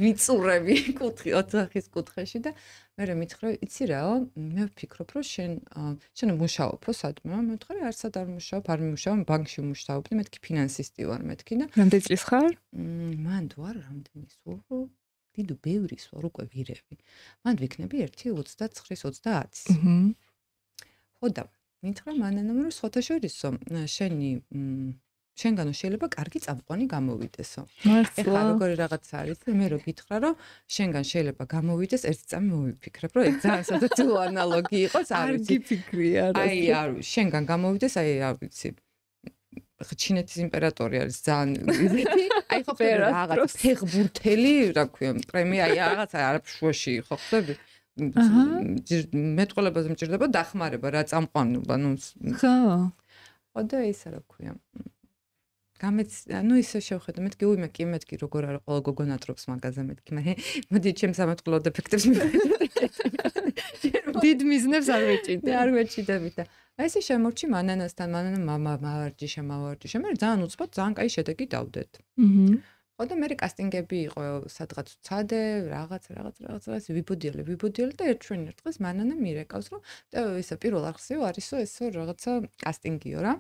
ვიწურები კუთხე ოთახის კუთხეში და მე მითხრა იცი რაო მე ვფიქრობ რომ შენ მუშაობ სადმე მე ვთქარი არცად არ მუშაობ არ მიმუშავებ ბანკში ვმუშაობდი მეთქი ფინანსისტი ვარ მეთქი და
რამდენი წლის ხარ?
მან თუ არ რამდენი სულ დიდ ბევრი სულ უკვე ვირევი მან ვიქნები 1.29-30 ხო და მითხრა მანანამ რომ სოთაშორისო შენგანო შეიძლება კარგი წამყვანი გამოვიდესო. ეხლა როგორი რაღაცა არის, მე რო გითხრა რომ შენგან შეიძლება გამოვიდეს ერთი წამი მოვიფიქრებ, რომ ეგ ძალიან საერთო ანალოგი იყოს, არ ვიცი.
არ გიფიქრია რა.
აი არ შენგან გამოვიდეს, აი არ ვიცი. ჩინეთის იმპერატორი არის ძალიან იზეთი. აი ხო რაღაც ფეხბურთელი, რა ქვია, პრემია, აი რაღაცა არაფშვაში ხო ხდები? მეტყოლებაზე მჭირდება დახმარება რა წამყვანობა ნუ
ხო
ხო და ისე რა ქვია ნუ ისე შევხედე მეთქი უიმე მეთქი როგორ არა ყველა გოგო ნატრობს მაგაზე მეთქი მოდი ჩემს ამატყლო დეფექტებს
დიდ მიზნებს არ
ვეჭიდებით და აი ესე შემორჩი მანანასთან მანანა მამა მავარჯიშე მე ძალიან უცბად ძალიან კაი შედეგი დავდეთ ხო და მე კასტინგები იყო სადღაც ვცადე რაღაც ვიბოდიალე და ერთშვენ ერთ დღეს მანანა მირეკავს რომ ესა პირველ არხზეო არისო ესო რაღაცა კასტინგიო რა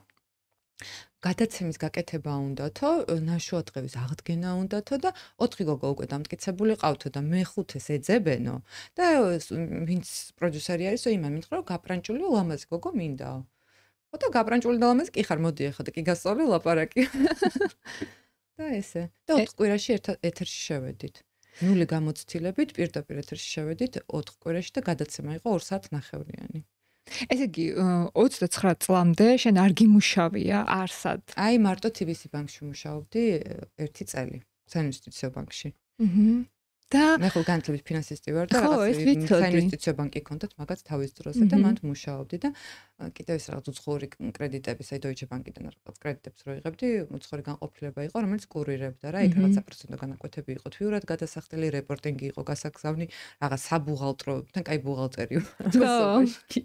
გადაცემის გაკეთება უნდათო ნაშუადღების აღდგენა უნდათო და 4 გოგო უკვე დამტკიცებული ყავთო და მე-5-ეს ეძებენო და ვინც პროდიუსერი არისო იმან მითხრა რომ გაპრანჭული ლამაზი გოგო მინდაო ხო და გაპრანჭული და ლამაზი კი ხარ მოდი ახლა და კი გასწავლე ლაპარაკი და ესე და 4 კვირაში ეთერში შევედით. ნული გამოცდილებით პირდაპირ ეთერში შევედით 4 კვირაში და გადაცემა იყო 2 საათნახევრიანი.
ესე იგი 29 წლამდე შენ არ გიმუშავია არსად.
აი მარტო TBC ბანკში მუშაობდი 1 წელი, საინვესტიციო ბანკში. და მე ხო განათლებით ფინანსისტი ვარ და რაღაც საინვესტიციო ბანკი ჰქონდათ მაგაც თავის დროზე და მანდ მუშაობდი და კიდევ ის რაღაც უცხოური კრედიტების, აი Deutsche Bank-დან რაღაც კრედიტებს რო იღებდი, უცხოური განყოფილება იყო, რომელიც კურირებდა რა, იქ რაღაც საპროცენტო განაკვეთები იყო, თვიურად გადასახდელი რეპორტინგი იყო, გასაგზავნი, რაღაც საბუღალტრო, თან კაი ბუღალტერი მოსობაში.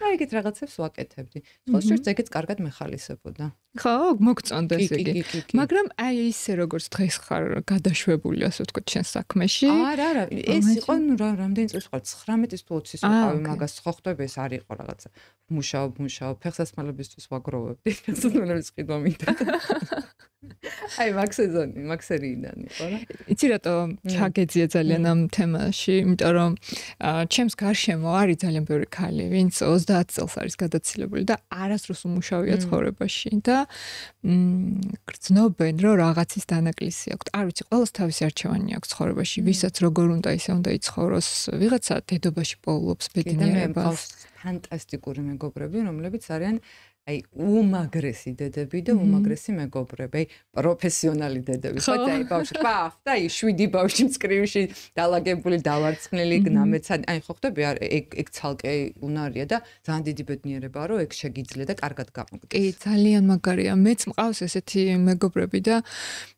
და იქით რაღაცებს ვაკეთებდი. ხო, შეიძლება ეგეც კარგად მეხალისებოდა.
ხო, მოგწონდეს იგი. მაგრამ აი ისე როგორც დღეს ხარ გადაშვებული, ასე ვთქვათ, შენ საქმეში.
არა, ეს იყო ნუ რამდენი წელი ვიყავ 19-ის თუ 20-ის ვიყავი, მაგას ხო ხტები ეს არ იყო რაღაცა. მუშაობ, ფეხსაცმელებისთვის ვაგროვებდი, ფეხსაცმელების ყიდვა მინდა. აი მაქსერიდან იყო რა.
იცი რატო ჩაგეძია ძალიან ამ თემაში, იმიტომ რომ ჩემს გარშემო არის ძალიან ბევრი ქალი, ვინც 30 წელს არის გადაცილებული და არასდროს უმუშავია ცხოვრებაში და გრძნობენ, რომ რაღაცის დანაკლისი აქვს. არ ვიცი, ყველას თავისი არჩევანი აქვს ცხოვრებაში, ვისაც როგორ უნდა ისე უნდა იცხოვროს, ვიღაცა დედობაში პოულობს ბედნიერებას.
ფანტასტიკური მეგობრები, რომლებიც არიან აი უმაგრესი დედები და უმაგრესი მეგობრები, აი პროფესიონალი დედები. ხო, აი ბავშვი, და აი 7 ბავშვი მწკრივში დალაგებული, დავარცხნილი, ნამეცანი. აი ხო ხტები, ეგ ცალკე უნარია და ძალიან დიდი ბედნიერებაა, რომ ეგ შეგიძლია და კარგად გამოგდეს.
კი, ძალიან მაგარია. მეც მყავს ესეთი მეგობრები და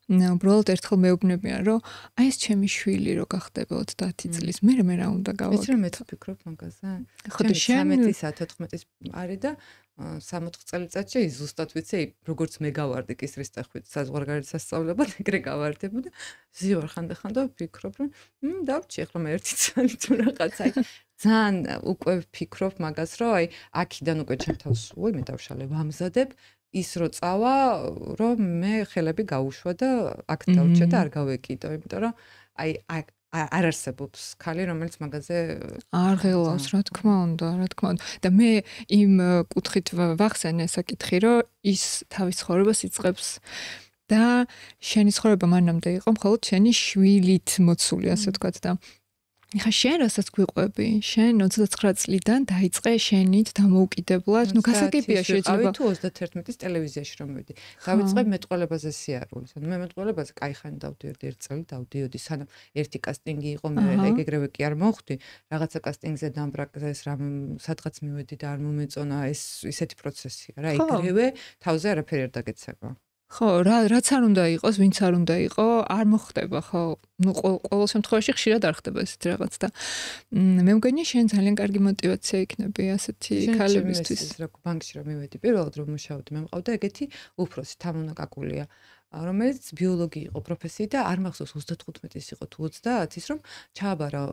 უბრალოდ ერთხელ მეუბნებიან, რომ აი ეს ჩემი შვილი რო გახდება 30 წლის, მე რა უნდა გავაკეთო?
ვიცი რომ მე ვფიქრობ მაგაზე. ხო, 13-ისა 14-ის არის და 60 წელიწადში ზუსტად ვიცი, როგორც მე გავარდი კისრის ტეხვით საზღვარგარეთ სასწავლებად, ეგრე გავარდებოდა. ზივარ ხანდახან და ვფიქრობ, რომ დავჭი ახლა მე ერთი წელი თუ რაღაცა. ძალიან უკვე ვფიქრობ მაგას, რომ აი აქიდან უკვე ჩემ თავს მე დავშალე ვამზადებ ის რო წავა, რომ მე ხელები გაუშვა და აქ დავჭე და არ გავეკიდო, იმიტომ რომ აი არ არსებობს ქალი, რომელიც მაგაზე
არ ღელავს, რა თქმა უნდა. და მე იმ კუთხით ვახსენე საკითხი, რომ ის თავის ცხოვრებას იწყებს და შენი ცხოვრება მანამდე იყო მხოლოდ შენი შვილით მოცული, ასე ვთქვათ და ეხა შენ რასაც გვიყვები, შენ 29 წლიდან დაიწყე შენით დამოუკიდებლად, ნუ გასაგებია შეიძლება.
ავი თუ 31-ის ტელევიზიაში რომ მივედი. დავიწყე მეტყველებაზე სიარულს. მე მეტყველებაზე კაი ხანი დავდიოდი, ერთ წელი დავდიოდი, სანამ ერთი კასტინგი იყო, მე ეგრევე კი არ მოხვდი. რაღაცა კასტინგზე დამბრაკდეს, რამ სადღაც მივედი და არ მომეწონა, ეს ისეთი პროცესია რა, ეგრევე თავზე არაფერი არ დაგეცება.
ხო, რაც არ უნდა იყოს, ვინც არ უნდა იყო, არ მოხდება, ხო. ნუ ყოველ შემთხვევაში ხშირად არ ხდება ესეთი რაღაც და მე მგონი შენ ძალიან კარგი мотиваცია იქნება ასეთი ქალებისთვის.
რა ბანკში რომ მივედი, პირველად რომ მუშაობდი, მე მყავდა ეგეთი უფროსი თამონაკაკულია, რომელიც ბიოლოგი იყო პროფესიით და არ მახსოვს 35-ის იყო თუ 30-ის რომ ჩააბარა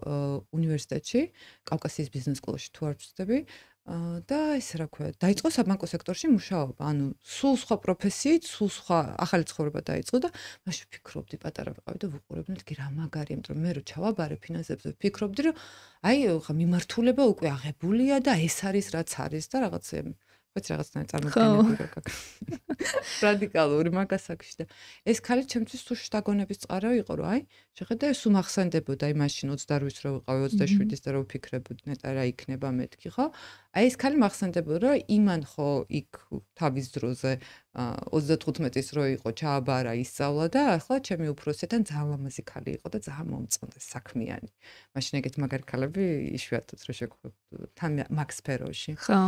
უნივერსიტეტში, კავკასიის ბიზნეს სკოლაში თუ არ ვცდები. და ეს რა ქვია, დაიწყო საბანკო სექტორში მუშაობა, ანუ სულ სხვა პროფესიით, სულ სხვა ახალი ცხოვრება დაიწყო და მაშინ ვფიქრობდი, პატარა ვიყავი და ვუყურებდი, კი რა მაგარია, იმიტომ რომ მე რო ჩავაბარე ფინანსებზე, ვფიქრობდი, რომ აი ხა მიმართულება უკვე აღებულია და ეს არის რაც არის და რაღაცა ვეც რაღაცნაირად წარმოქმნები რა გაქვს. რადიკალური მაგასაკში და ეს ქალი ჩემთვის თუ შთაგონების წყარო იყო, რომ აი, შეხედე ეს უმახსენდებოდა აი მაშინ 28-ის რო ვიყავი, 27-ის და რო ვფიქრებოდი, ნეტა რა იქნება მეთქი, ხო? აი ეს ქალი მახსენდებოდა, რომ იმან ხო იქ თავის დროზე 35-ის რო იყო, ჩააბარა ისწავლა და ახლა ჩემი უფროსთან ძალიან ლამაზი ქალი იყო და ძალიან მომწონდა საქმიანი. მაშინ ეგეთ მაგარი ქალები იშვიათად რო შეგხვდებოდა თან მაგ სფეროში.
ხო.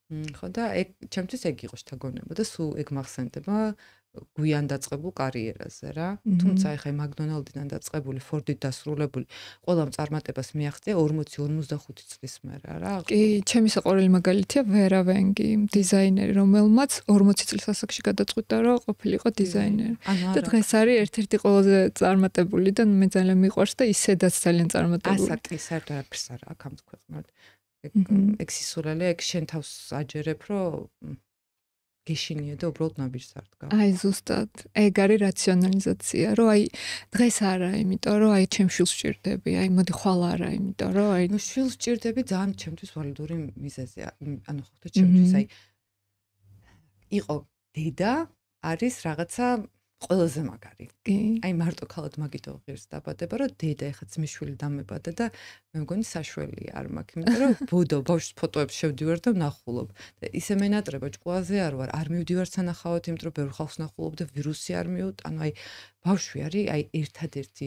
ხო და ეგ ჩემთვის ეგ იყო შთაგონება და სულ ეგ მახსენდება გვიან დაწყებულ კარიერაზე რა. თუმცა ეხა მაგდონალდიდან დაწყებული, ფორდით დასრულებული, ყველამ წარმატებას მიაღწია 40-45 წლის მერე რა.
კი, ჩემი საყვარელი მაგალითია ვერა ვენგი, დიზაინერი, რომელმაც 40 წლის ასაკში გადაწყვიტა, რომ ყოფილიყო დიზაინერი. და დღეს არის ერთ-ერთი ყველაზე წარმატებული და მე ძალიან მიყვარს და ისედაც ძალიან წარმატებული.
ასაკი საერთოდ არაფერს არ აქვს ამ ქვეყნად. ეგ სისულელე, ეგ შენ თავს აჯერებ, რომ გეშინია და უბრალოდ ნაბიჯს არ დგა.
აი ზუსტად, ეგ არის რაციონალიზაცია, რომ აი დღეს არა, იმიტომ რომ აი ჩემ შვილს ვჭირდები, აი მოდი ხვალ არა, იმიტომ რომ აი
ნუ შვილს ვჭირდები ძალიან ჩემთვის ვალიდური მიზეზია. ანუ ხო ხოთო ჩემთვის აი იყო დედა არის რაღაცა ყველაზე მაგარი. აი მარტო ქალად მაგითო ღირს დაბადება, რომ დედა ეხა ძმისშვილი დამებადა და მე მგონი საშველი არ მაქვს, იმიტომ რომ ბოდო ბავშვის ფოტოებს შევდივარ და ვნახულობ. და ისე მენატრება ჭკუაზე არ ვარ, არ მივდივარ სანახავად, იმიტომ რომ ბევრ ხალხს ვნახულობ და ვირუსი არ მივუტანო. აი ბავშვი არის აი ერთადერთი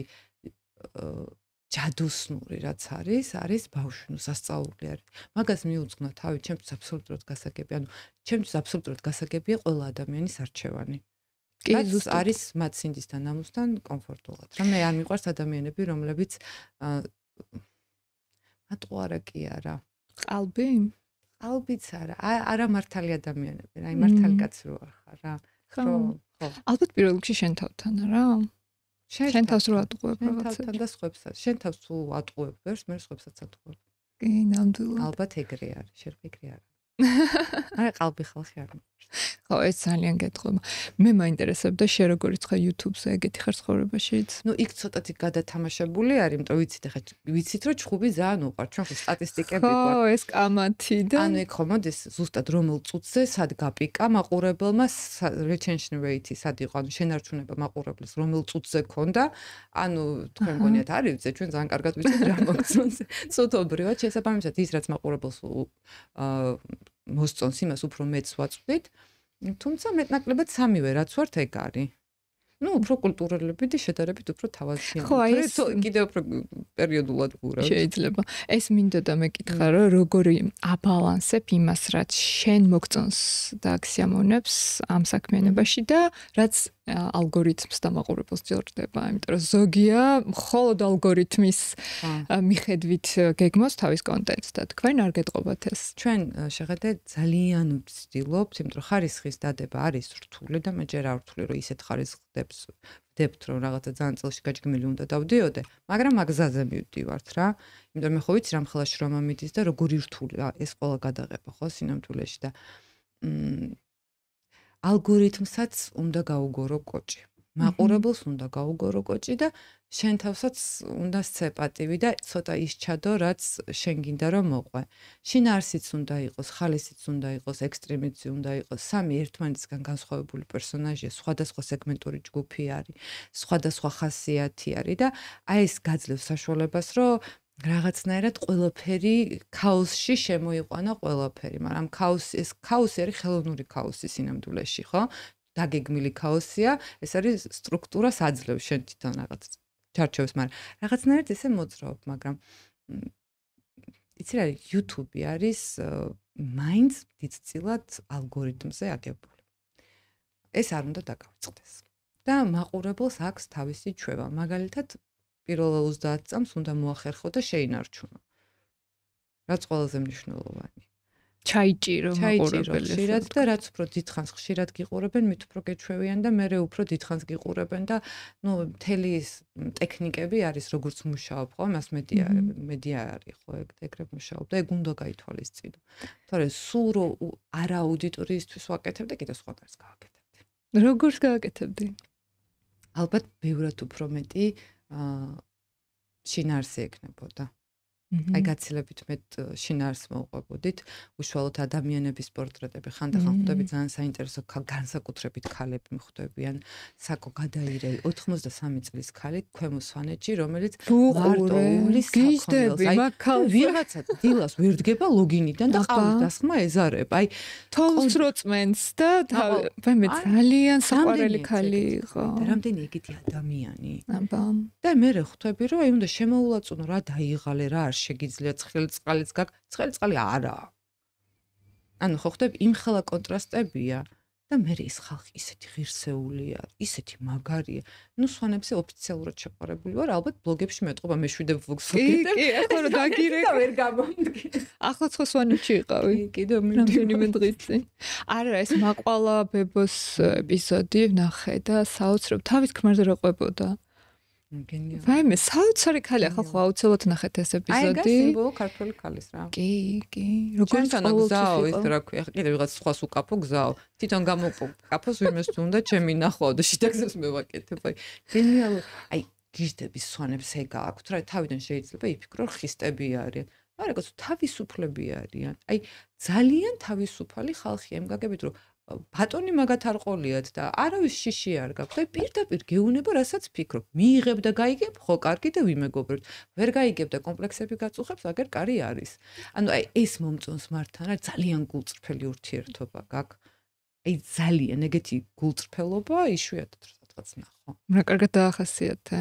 ჯადოსნური რაც არის ბავშვი, სასწაული არის. მაგას მიუძღვნა თავი, ჩემთვის აბსოლუტურად გასაგებია. ანუ ჩემთვის აბსოლუტურად გასაგებია ყველა ადამიანის არჩევანი. რაც არის მათ სინდისთან ნამუსთან კომფორტულად. რა მე არ მიყვარს ადამიანები, რომლებიც მატყუარა კი არა. ყალბიც არა მართალი ადამიანები, რა, მართალი კაცი რო ხარ რა. ხო.
ალბათ პირველ რიგში შენ თავთან რა. შენ თავს რო ატყუებ რაღაცა.
შენ თავთან და სხვებსაც. შენ თავს თუ ატყუებ ვერს, მე სხვებსაც ატყუებ.
კი, ნამდვილად.
ალბათ ეგრე არის, შენ ეგრე არა. არა ყალბი ხალხი არ მიყვარს.
ხო, ეს ძალიან გეტყვება. მე მაინტერესებდა შენ როგორ იწყე YouTube-ზე ეგეთი ხარ ცხოვრებაშიც.
ნუ იქ ცოტათი გადათამაშებული არის, იმიტომ ვიცით რომ ჩხუბი ძალიან უყვართ, ჩვენ ხო სტატისტიკები გვაქვს.
ხო, ეს კამათი და
ანუ იქ ხო მოდის ზუსტად რომელ წუთზე სად გაპიკა მაყურებელმა retention rate-ი სად იყო, ანუ შენარჩუნება მაყურებლის რომელ წუთზე ქონდა, ანუ თქვენ გონიათ არის ვიце, ჩვენ ძალიან კარგად ვიცით რა მოგწონს. წუთობრივად შესაბამისად ის რაც მაყურებელს მოსწონს იმას უფრო მეც ვაწვდით, თუმცა მეტნაკლებად სამივე რაც ვართ ეგ არის. ნუ უფრო კულტურალები და შედარებით უფრო თავაზიანები.
ხო, აი ეს
კიდევ უფრო პერიოდულად გურავთ.
შეიძლება. ეს მინდა და მეკითხა რომ როგორი აბალანსებ იმას რაც შენ მოგწონს და აქსიამონებს ამ საქმიანობაში და რაც ალგორითმს და მაყურებელს ჯორდება, იმიტომ რომ ზოგია მხოლოდ ალგორითმის მიხედვით გეგმოს თავის კონტენტს და თქვენ არ გეტყობათ ეს.
ჩვენ შეხედეთ ძალიან ვცდილობთ, იმიტომ რომ ხარისხის დადება არის რთული და მე ჯერ არ ვთვლი რომ ისეთ ხარისხს ვდებთ რომ რაღაცა ძალიან წელში გაჯგმილი უნდა დავდიოდე, მაგრამ მაგზაზე მივდივართ რა. იმიტომ მე ხო ვიცი რამ ხელა შრომა მიდის და როგორი რთულია ეს ყველა გადაღება ხო სინამდვილეში და ალგორითმსაც უნდა გაუგორო კოჭი. მაყურებელს უნდა გაუგორო კოჭი და შენ თავსაც უნდა სცე პატივი და ცოტა ისჩადო, რაც შენ გინდა რომ მოყვე. შინაარსიც უნდა იყოს, ხალისიც უნდა იყოს, ექსტრემიცი უნდა იყოს, სამი ერთმანეთისგან განსხვავებული პერსონაჟია, სხვადასხვა სეგმენტური ჯგუფი არის, სხვადასხვა ხასიათი არის და აი ეს გაძლევს საშუალებას, რომ რაღაცნაირად ყველაფერი ქაოსში შემოიყვანა ყველაფერი, მაგრამ ეს ქაოსი არის ხელოვნური ქაოსი სინამდვილეში, ხო? დაგეგმილი ქაოსია, ეს არის სტრუქტურას აძლევს შენ თვითონ რაღაც ჩარჩოებს, მაგრამ რაღაცნაირად ესე მოძრაობ, მაგრამ იცი რა, YouTube არის მაინც დიდწილად ალგორითმზე აგებული. ეს არ უნდა დაგავიწყდეს. და მაყურებელს აქვს თავისი ჩვევა, მაგალითად პირველ 30 წამს უნდა მოახერხო და შეინარჩუნო. რაც ყველაზე მნიშვნელოვანია.
ჩაიჭირო მაყურებელს.
ხშირად და რაც უფრო დიდხანს ხშირად გიყურებენ, მით უფრო გეჩვევიან და მე უფრო დიდხანს გიყურებენ და ნუ მთელი ეს ტექნიკები არის როგორც მუშაობ, ხო? მას მედია არის, ხო? ეგრე მუშაობ და ეგ უნდა გაითვალისწინო. თორე სულ რო არა აუდიტორიისთვის ვაკეთებ და კიდევ სხვადასხვა გავაკეთებდი.
როგორს გააკეთებდი?
ალბათ ბევრად უფრო მეტი შინაარსი ექნებოდა. აი გაცილებით მეტ შინაარსს მოვყვებოდით, უშუალოდ ადამიანების პორტრეტები ხანდახან ხვდები ძალიან საინტერესო განსაკუთრებით ქალები მიხვდებიან, საკო გადაირე 83 წლის ქალი ქვემო სვანეთში, რომელიც მარტო უვლის
გიჟდები მაგალითად
ვიღაცა დილას ვერ დგება ლოგინიდან და ყავის დასხმა ეზარება. აი
თოლს როწმენს და მე ძალიან საყვარელი ქალი იყო.
რამდენი ეგეთი ადამიანი.
აბა.
და მე ხვდები რომ აი უნდა შემოულაწუნო რა დაიღალე რა არ შეგიძლია ცხელი წყალიც ცხელი წყალი არა. ანუ ხო ხვდები იმ ხელა კონტრასტებია და მე ეს ხალხი ისეთი ღირსეულია, ისეთი მაგარია. ნუ სვანებზე ოფიციალურად შეყარებული ვარ, ალბათ ბლოგებში მეტყობა მეშვიდე ბლოგს ვკითხებ.
კი, ახლა რომ დაგირეკა
ვერ გამომდგე.
ახლა ხო სვანეთში იყავი?
კიდევ
რამდენიმე დღით წინ. არა, ეს მაყვალა ბებოს ეპიზოდი ვნახე და საოცრად თავის ქმარზე რა ყვებოდა.
გენიალური.
ვაიმე, საოცარი ქალი, ახლა ხო აუცილებლად ნახეთ ეს ეპიზოდი.
აი, სიმბოლო ქართული ქალის რა.
კი. როგორც
გზაო, ეს რა ქვია, კიდე ვიღაც სხვას უკაფო გზაო. თვითონ გამოკაფოს ვინმეს თუ უნდა ჩემი ნახო და შიდაგზას მევაკეთებ. აი, გენიალური. აი, გიჟდების სვანებს ეგ აქვთ რა, თავიდან შეიძლება იფიქრო ხისტები არიან. არა, გასო თავისუფლები არიან. აი, ძალიან თავისუფალი ხალხია, იმგაგებით რომ ბატონი მაგათ არ ყოლიათ და არავის შიში არ გაქვს. აი პირდაპირ გეუნება, რასაც ფიქრობ. მიიღებ და გაიგებ, ხო, კარგი და ვიმეგობრებთ. ვერ გაიგებ და კომპლექსები გაწუხებს, აგერ კარი არის. ანუ აი ეს მომწონს მართან, რა ძალიან გულწრფელი ურთიერთობა გაქვს. აი ძალიან ეგეთი გულწრფელობა იშვიათად რაღაც ნახო.
რა კარგად დაახასიათე.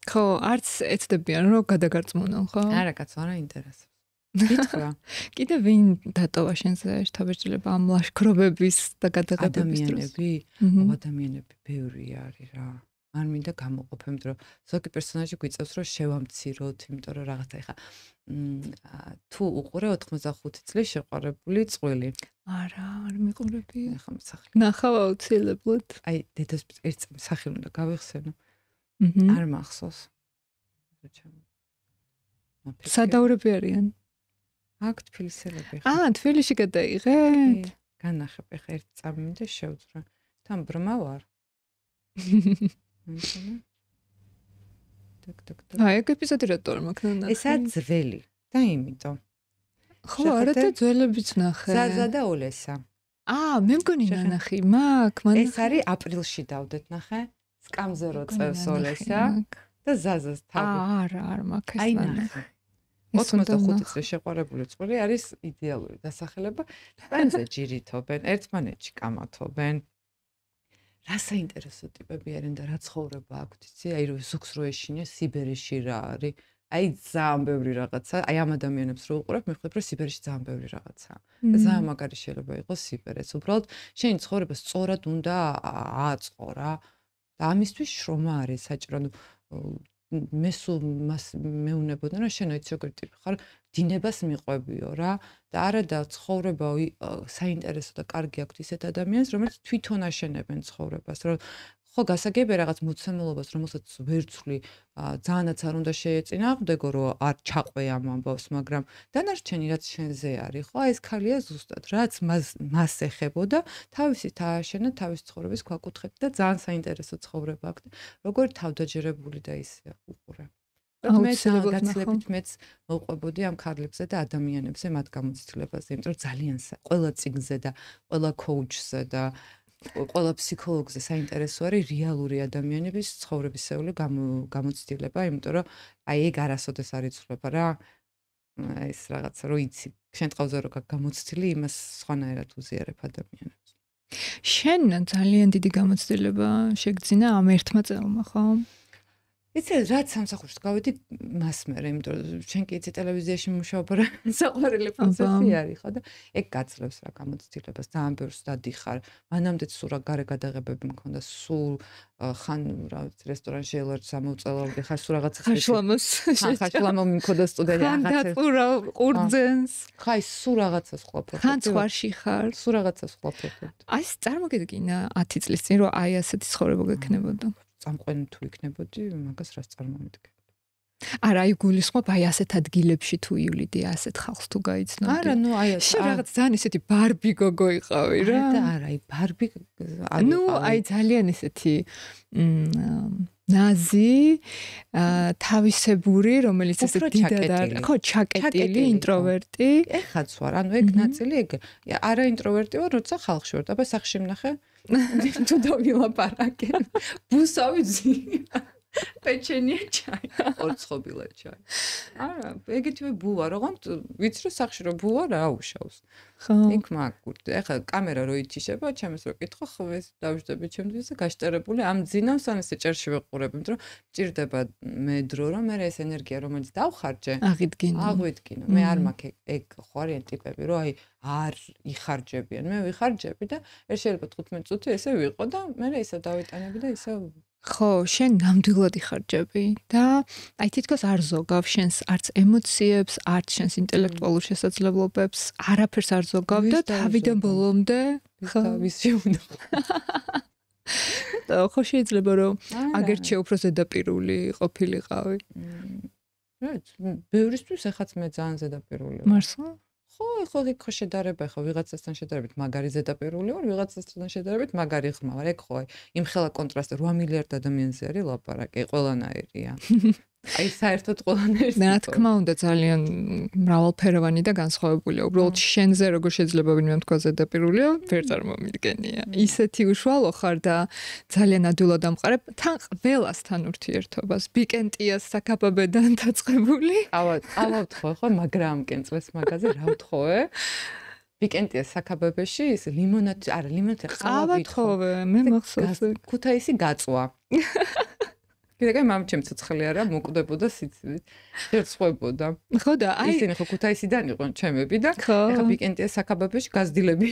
ხო, არც ეცდებიან რომ გადაგარწმუნონ, ხო?
არა, კაცო, არა ინტერესებს. გითხრა.
კიდე ვინ დატოვა შენზე ერთადერთი ამ ლაშქრობების და გადაღებების დროს?
ადამიანები ბევრი არის რა. არ მინდა გამოყოფე, იმიტომ რომ ზოგი პერსონაჟი გვიწევს რომ შევამციროთ, იმიტომ რომ რაღაცა ეხა თუ უყურე 85 წლის შეყვარებული წყვილი.
არა, არ მიყურები.
ეხა მსახი.
ნახავ აუცილებლად.
აი, დედას ერთ სახელი უნდა გავიხსენო. არ მახსოვს.
სადაურები არიან?
აქ თბილისელები.
თბილისში გადაიღეთ?
განახებ, ეხა ერთ წამიმდა შევძრა. თან ბრმა ვარ.
ეგ ეპიზოდი რატომ მაქნა ნახე?
ესა ძველი და იმიტომ.
ხო, არა და ძველებიც ნახე.
ზაზა და ოლესა.
მე მგონი ნახე, მაგ მან.
ეს არის აპრილში დავდეთ ნახე. სკამზე რო წევს ოლესა და ზაზას თავი.
არა, მაგ ეს
ნახე. 85 წლის შეყვარებული წყვილი არის იდეალური დასახელება. სპენზე ჯირითობენ, ერთმანეთში კამათობენ. რა საინტერესო ტიპები არიან და რა ცხოვრება აქვთ, იცი? აი რო ზოგს რო ეშინია სიბერეში რა არის. აი ძალიან ბევრი რაღაცა. აი ამ ადამიანებს რო უყურებ, მივხვდები რომ სიბერეში ძალიან ბევრი რაღაცაა. და ძალიან მაგარი შეიძლება იყოს სიბერეც. უბრალოდ შენი ცხოვრება სწორად უნდა აწყო რა. და ამისთვის შრომა არის საჭირო. მე სულ მას მეუნებოდნენ რომ შენ იცი როგორი ტიპი ხარ, დინებას მიყვებიო რა და არა და ცხოვრება საინტერესო და კარგი აქვს ისეთ ადამიანს, რომელიც თვითონ აშენებენ ცხოვრებას, რომ ხო გასაგებია რაღაც მოცემულობას, რომელსაც ვერცვლი ძალიანაც არ უნდა შეეწინააღმდეგო, რომ არ ჩაყვე ამ ამბავს, მაგრამ დანარჩენი რაც შენზე არის, ხო, ეს ქალია ზუსტად, რაც მას ეხებოდა, თავისით ააშენა თავის ცხოვრების ქვაკუთხედი და ძალიან საინტერესო ცხოვრება აქვს. როგორი თავდაჯერებული და ისე უყურე. მე გაცილებით მეც მოვყვებოდი ამ ქალებზე და ადამიანებზე მათ გამოცდილებაზე, იმიტომ რომ ძალიან ყველა წიგნზე და ყველა კოუჩზე და ყველა ფსიქოლოგზე საინტერესო არის რეალური ადამიანების ცხოვრებისეული გამოცდილება, იმიტომ რომ აი ეგ არასოდეს არ იცვლება რა. ეს რაღაცა რო იცი, შენ ტყავზე რო გამოცდილი, იმას სხვანაირად უზიარებ ადამიანებს.
შენ ძალიან დიდი გამოცდილება შეგძინა ამ ერთმა წელმა, ხო?
იცი, რაც სამსახურში გავედი მას მერე, იმიტომ რომ შენ კი იცი ტელევიზიაში მუშაობა რა საყვარელი პროცესი არის, ხო და ეგ გაძლევს რა გამოცდილებას, ძალიან ბევრს დადიხარ. მანამდეც სულ რა გარე გადაღებები მქონდა, სულ ხან რა რესტორანში ელარჯს ამოვწელავდი, ხან სულ რაღაცა ხაშლამო მქონდა სტუდენტი
რაღაცა. ხან დაწურა ყურძენს.
ხაი სულ რაღაცას ყოფილი.
ხან სხვაში ხარ.
სულ რაღაცას ყოფილი.
აი წარმოგედგინა 10 წლის წინ რომ აი ასეთი ცხოვრება გექნებოდა.
წამყვანი თუ იქნებოდი, მაგას რას წარმოვიდგენ.
არა, აი გულისხმობ აი ასეთ ადგილებში თუ ივლიდი, ასეთ ხალხს თუ გაიცნობდი.
არა, ნუ აი
შენ რაღაც ძალიან ისეთი ბარბი გოგო იყავი რა.
არა, აი ბარბი
ნუ აი ძალიან ისეთი ნაზი, თავისებური, რომელიც ესე დიდად არის, ხო, ჩაკეტილი, ინტროვერტი.
ეხაც ვარ, ანუ ეგ ნაწილი ეგ. არა ინტროვერტი ვარ, როცა ხალხში ვარ, აბა სახში ვნახე. თუ დავილაპარაკენ. ბუსავიძი. პეჩენია ჩაი, ორცხობილა ჩაი. არა, ეგეთივე ბუა, როგორც ვიცი რომ სახში რომ ბუა რა აუშავს.
ხო.
იქ მაგურდი. ეხლა კამერა რო ითიშება, ჩემს რო კითხო, ხვეს დავждები ჩემთვის და გაშტერებული ამ ძინავს ან ესე ჭერში ვეყურებ, იმიტომ რომ ჭირდება მე დრო რომ მე ეს ენერგია რომელიც დავხარჯე, აღვიდგინო. მე არ მაქვს ეგ ხო არიან ტიპები, რომ აი არ იხარჯებიან. მე ვიხარჯები და ეს შეიძლება 15 წუთი ესე ვიყო და მე ისე დავიტანები და ისე
ხო, შენ ნამდვილად იხარჯები და აი თითქოს არ ზოგავ შენს არც ემოციებს, არც შენს ინტელექტუალურ შესაძლებლობებს, არაფერს არ ზოგავ და თავიდან ბოლომდე
ხო ვისი უნდა.
და ხო შეიძლება რომ აგერჩე უფრო ზედაპირული ყოფილიყავი.
რა, ბევრისთვის ეხაც მე ძალიან ზედაპირული ვარ.
მართლა?
ხო, იქ შედარება ხო ვიღაცასთან შედარებით მაგარი ზედაპირული ვარ, ვიღაცასთან შედარებით მაგარი ხმა ვარ. ეგ ხო იმ ხელა კონტრასტი 8 მილიარდ ადამიანზე არის ლაპარაკი, ყველანაირია. აი საერთოდ ყველანაირი.
რა თქმა უნდა ძალიან მრავალფეროვანი და განსხვავებულია. უბრალოდ შენზე როგორ შეიძლება ვინმე თქვა ზედაპირულია, ვერ წარმომიდგენია. ისეთი უშუალო ხარ და ძალიან ადვილად ამყარებ თან ყველასთან ურთიერთობას. ბიკენტიას საკაბაბედან დაწყებული.
ავავთ ხო, მაგრამ კენწლეს მაგაზე რა ვთხოვე? ბიკენტიას საკაბაბეში ის ლიმონადი, არა, ლიმონადი
ყავა ვთხოვე, მე მახსოვს.
ქუთაისი გაწვა. კიდე მამამ ჩემ ცოცხალი არა მოკვდებოდა სიცივით. შერცხვებოდა.
ხო და აი
ისინი ხო ქუთაისიდან იყვნენ ჩემები და
ხო.
ეხა ვიკენდია საქაბაბეში გაზდილები.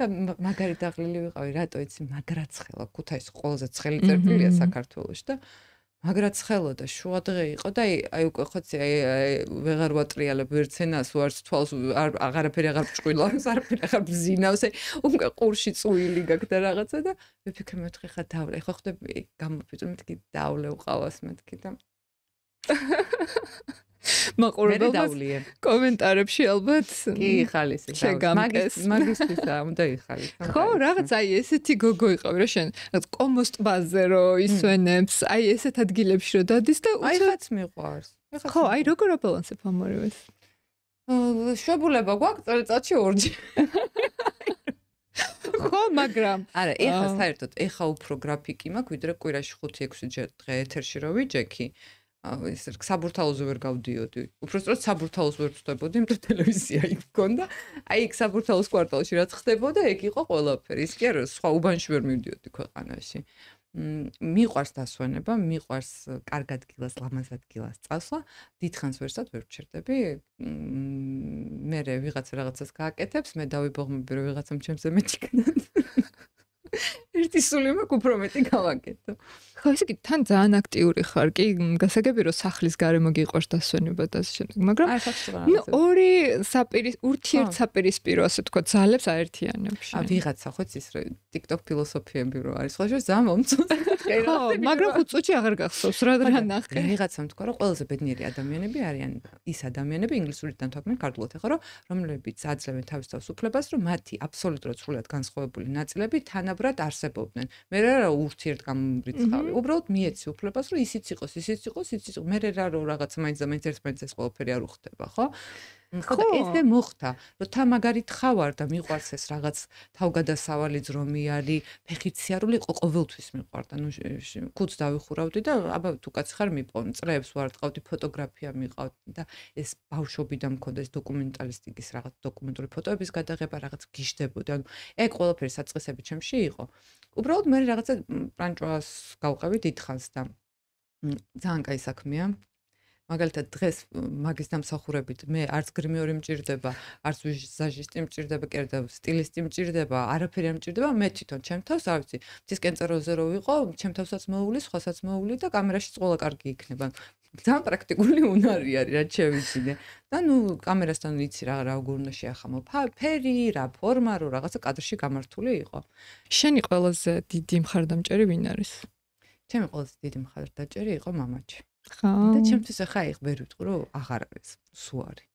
და მაგარი დაღლილი ვიყავი, რატო იცი, მაგრაცხელა ქუთაისის ყველაზე ცხელი წერტილია საქართველოში და მაგრაცხელა და შუადღე იყო და აი უკვე ხოცი აი ვეღარ ვატრიალებ ვერცენას ვარც თვალს აღარაფერი აღარ ჭყვილავს, არაფერი აღარ ბზინავს, უკვე ყურში წვილი გაქვს და რაღაცა და ვიფიქრე მეთქი ხა დავლე. ხო ხდები გამოფიტო მეთქი დავლე უყავას მეთქი და
მაყურებელს კომენტარებში ალბათ
კი ხალისი მაგისთვისა უნდა იხალისო.
ხო, რაღაც აი ესეთი გოგო იყავი რა შენ, რაღაც კომოს ტბაზე რო ისვენებს, აი ესეთ ადგილებში რო დადის და
აი ხაც მიყვარს.
ხო, აი როგორ აბალანსებ ამორევეს?
შვებულება გვაქვს წელიწადში ორჯერ.
ხო, მაგრამ
არა, ეხა საერთოდ ეხა უფრო გრაფიკი მაქვს, ვიდრე კვირაში 5-6 დღე ეთერში რო ვიჯექი. ეს საბურთალოზე ვერ გავდიოდი. უბრალოდ საბურთალოს ვერ ვწვდებოდი, იმიტომ ტელევიზია იქ მქონდა. აი იქ საბურთალოს კვარტალში რაც ხდებოდა, ეგ იყო ყველაფერი. ის კი არა, სხვა უბანში ვერ მივდიოდი ქვეყანაში. მიყვარს დასვენება, მიყვარს კარგ ადგილას, ლამაზ ადგილას წასვლა. დიდხანს ვერსად ვერ ვჩერდები. მე რაღაცას გააკეთებს, მე დავიბოღმები რომ ვიღაცამ ჩემზე მეტიქნად. ერთი სული მაქვს უფრო მეტი გავაკეთო.
ხო, ესე იგი თან ძალიან აქტიური ხარ კი, გასაგები რომ სახლის გარემო გიყვარს დასვენება და ასე შემდეგ, მაგრამ ორი ურთიერთსაპირისპირო ასე თქვა ძალებს აერთიანებს.
ვიღაცა ხო ის რომ TikTok ფილოსოფიები რო არის, ხო ზამ მომწონს.
ხო, მაგრამ 5 წუთში აღარ გახსოვს რა ნახე.
ვიღაცამ თქვა რომ ყველაზე ბედნიერი ადამიანები არიან ის ადამიანები ინგლისურიდან თარგმნენ ქართულად, ხო, რომლებიც აძლევენ თავის თავს უფლებას, რომ მათი აბსოლუტურად სრულად განსხვავებული ნაწილები თანაბრად არსებობდნენ. მე რა ურთიერთგამრიცხავი უბრალოდ მიეცი უფლებას რომ ისიც იყოს, ისიც იყოს, ისიც იყო. მე რა რომ რაღაც მაინც და მაინც ერთმანეთს ეს ყველაფერი არ უხდება, ხო? ხო და ესე მოხდა, რომ თა მაგარით ხავარ და მიყვარს ეს რაღაც თავგადასავალი ძრომიალი, ფეხით სიარული იყო ყოველთვის მიყვარდა. ნუ კუც დავიხურავდი და აბა თუ კაცი ხარ მიპოვ, წრეებს ვარტყავდი, ფოტოგრაფია მიყავდი და ეს ბავშვობიდან მქონდა ეს დოკუმენტალისტიკის რაღაც დოკუმენტური ფოტოების გადაღება, რაღაც გიშდებოდი. ანუ ეგ ყველაფერი საწყისები ჩემში იყო. უბრალოდ მე რაღაცა პლანჭვას გავყევი დიდხანს და ძალიან კაი საქმეა. მაგალითად დღეს მაგის დამსახურებით მე არც გრიმიორი მჭირდება, არც ვიზაჟისტი მჭირდება, კერდა სტილისტი მჭირდება, არაფერი არ მჭირდება, მე თვითონ ჩემ თავს, არ ვიცი, მთის კენწეროზე რო ვიყო, ჩემ თავსაც მოუვლის, სხვასაც მოუვლი და კამერაშიც ყველა კარგი იქნება. ძალიან პრაქტიკული უნარი არის, რაც შევიცინე. და ნუ კამერასთან ვიცი რა როგორ უნდა შეახამო, ფერი, რა ფორმა, რო რაღაცა კადრში გამართული იყო.
შენი ყველაზე დიდი მხარდამჭერი ვინ არის?
ჩემი ყველაზე დიდი მხარდამჭერი იყო მამაჩი.
ხო.
და ჩემთვის ახლა იქ ვერ ვიტყვი რომ აღარ არის, სულ არის.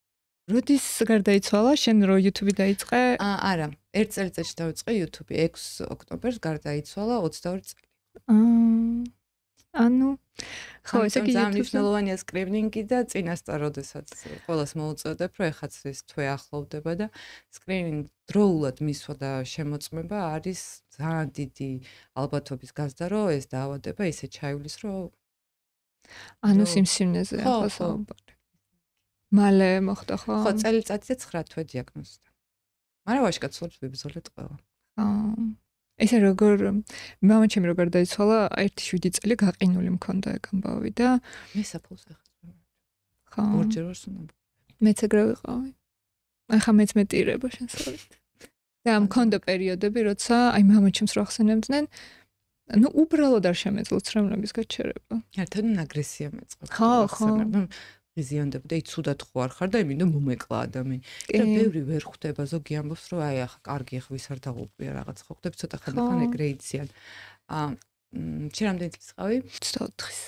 როდის გარდაიცვალა? შენ რო YouTube დაიწყე?
არა, 1 წელიწადში დავიწყე YouTube, 6 ოქტომბერს გარდაიცვალა 22 წელი.
ანუ ხო, ესე იგი
ძალიან მნიშვნელოვანია სკრინინგი და წინასწარ როდესაც ყველას მოუწოდებ, რომ ეხაც ეს თვე ახლოვდება და სკრინინგ დროულად მისვა და შემოწმება არის ძალიან დიდი ალბათობის გაზრდა, რომ ეს დაავადება ისე ჩაივლის, რომ
ანუ სიმსივნეზე ახლა საუბარი. მალე მოხდა ხო?
ხო, წელიწადზე 9 თვე დიაგნოზდა. მაგრამ ვაშკაცობთ ვიბრძოლეთ ყველა.
ესე როგორ მამაჩემი როგორ დაიცვალა 1-7 წელი გაყინული მქონდა ეგ ამბავი და
მე საფულს ახლა.
ხო.
ორჯერ ვარ სუნა.
მეც ეგრე ვიყავი. ახლა მეც მეტირება შენსავით. და მქონდა პერიოდები, როცა აი მამაჩემს რო ახსენებდნენ ну უბრალოდ არ შემეძლოთ სრემლების გაჩერება.
ერთადან აგრესია მეწყო.
ხო.
ღიზიანდებოდა, ი ცუდად ხო არ ხარ და იმით მომეკლა ადამიანი. და ბევრი ვერ ხვდება, ზოგი ამბობს, რომ აი ახლა კარგი ახ ვის არ დაღუპია რაღაც ხო ხდები, ცოტა ხანახან ეგრე იციან. შენ რამდენი წლის ყავი?
24-ის.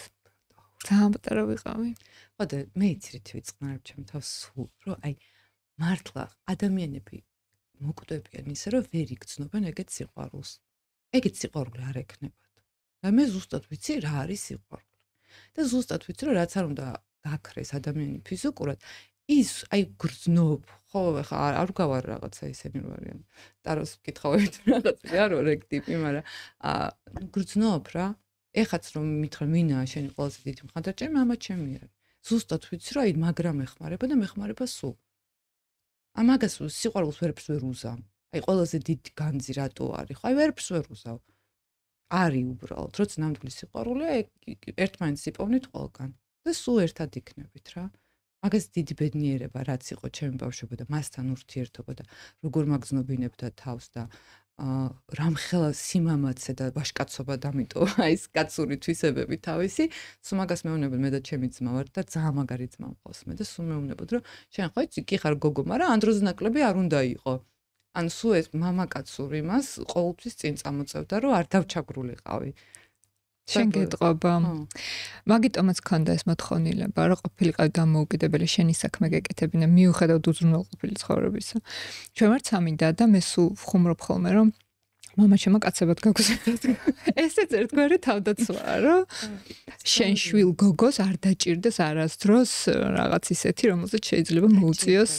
ძალიან პატარა ვიყავი.
ხო და მე იცით ვიწყნარებ ჩემ თავს სულ, რომ აი მართლა ადამიანები მოკვდებიან ისე, რომ ვერ იგრძნობენ ეგეთ სიყვარულს. ეგეთ სიყვარული არ ექნებათ. და მე ზუსტად ვიცი რა არის სიყვარული. და ზუსტად ვიცი რომ რაც არ უნდა გაქრეს ადამიანი ფიზიკურად, ის აი გრძნობ, ხო, ხა არ გავარ რაღაცა ისენი რო არიან. ტაროს ვკითხავთ რაღაც არ ვარ ეგ ტიპი, მაგრამ გრძნობ რა. ეხაც რომ მითხრა მინაა შენი ყველაზე დიდი მხარდამჭერი, მამა ჩემი არის. ზუსტად ვიცი რომ აი მაგრამ ეხმარება და მეხმარება სულ. ამაგას სიყვარულს ვერაფერს ვერ უზამ. აი ყველაზე დიდი განძი რატო არის? ხო, აი ვერაფერს ვერ უზავ. არის უბრალოდ, როცა ნამდვილი სიყვარულია, ერთმანეთს იპოვნით ყველგან და სულ ერთად იქნებით რა. მაგას დიდი ბედნიერება რაც იყო ჩემი ბავშვობა და მასთან ურთიერთობა და როგორ მაგზნობინებდა თავს და რამხელა სიმამაცე და ვაშკაცობა და ამიტომ აი ეს კაცური თვისებები თავისი, სულ მაგას მეუბნებოდ მე და ჩემი ძმა ვარ და ძალიან მაგარი ძმა მყავს მე და სულ მეუბნებოდ რომ შენ ხო იცი კი ხარ გოგო, მაგრამ ანდროზე ნაკლები არ უნდა იყო. ან სულ ეს მამაკაცური მას ყოველთვის წინ წამოწევდა რომ არ დავჩაგრულიყავი.
შენ გეტყობა. მაგიტომაც ქონდა ეს მოთხოვნილება, რომ ყოფილიყავი დამოუკიდებელი შენი საქმე გეკეთებინა მიუხედავად უზრუნველყოფილი ცხოვრებისა. ჩვენ ვართ სამინდა და მე სულ ვხუმრობ ხოლმე რომ მამაშენმა კაცებად გაგზავნა. ესეც ერთგვარი თავდაცვაა, რომ შენ შვილ გოგოს არ დაჭირდეს არასდროს რაღაც ისეთი, რომელზეც შეიძლება მოუწიოს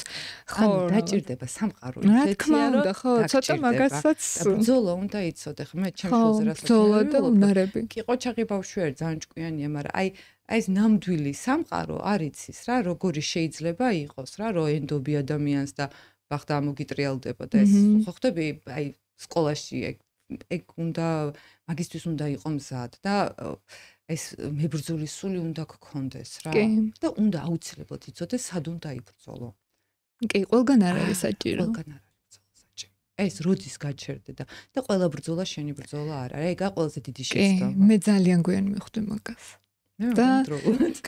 ხო, დაჭირდება სამყარო
ისეთია, რა თქმა უნდა, ხო, ცოტა მაგასაც
ბრძოლა უნდა იცოდე, ხო, მე ჩემ შვილზე რასაც
ბრძოლა და უნარები.
კი ყოჩაღი ბავშვი არის, ძალიან ჭკვიანია, მაგრამ აი ეს ნამდვილი სამყარო არ იცის რა, როგორი შეიძლება იყოს რა, რომ ენდობი ადამიანს და ბახდა ამოგიტრიალდება და ეს ხო ხდები, აი სკოლაში ეგ უნდა მაგისტრის უნდა იყო მზად და ეს მებრძოლის სული უნდა გქონდეს რა და უნდა აუცილებლად იცოდეს სად უნდა იბრძოლო.
კი, ყველგან არ არის საჭირო.
ყველგან არ არის ბრძოლა საჭირო. ეს როდის გაჩერდე და ყველა ბრძოლა შენი ბრძოლა არ არის. ეგა ყველაზე დიდი შეცდომა.
მე ძალიან გვიან მიხვდი მაგას. და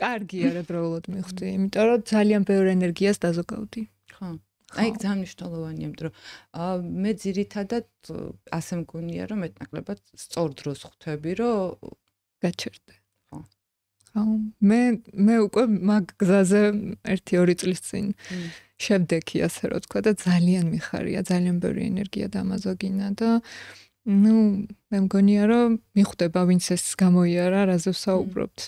კარგია რა დროულად მიხვდი, იმიტომ რომ ძალიან ბევრ ენერგიას დაზოგავდი.
ხო. აი ეგ ძალიან მნიშვნელოვანია, იმიტომ რომ მე ძირითადად ასე მგონია, რომ მეტნაკლებად სწორ დროს ხვდები, რომ
გაჩერდე. ხო. ხო, მე უკვე მაგ გზაზე 1-2 წლის წინ შევდექი, ასე რომ თქვა და ძალიან მიხარია, ძალიან ბევრი ენერგია დამაზოგინა და მე მგონია, რომ მიხვდება ვინც ეს გამოიარა, რაზე ვსაუბრობთ.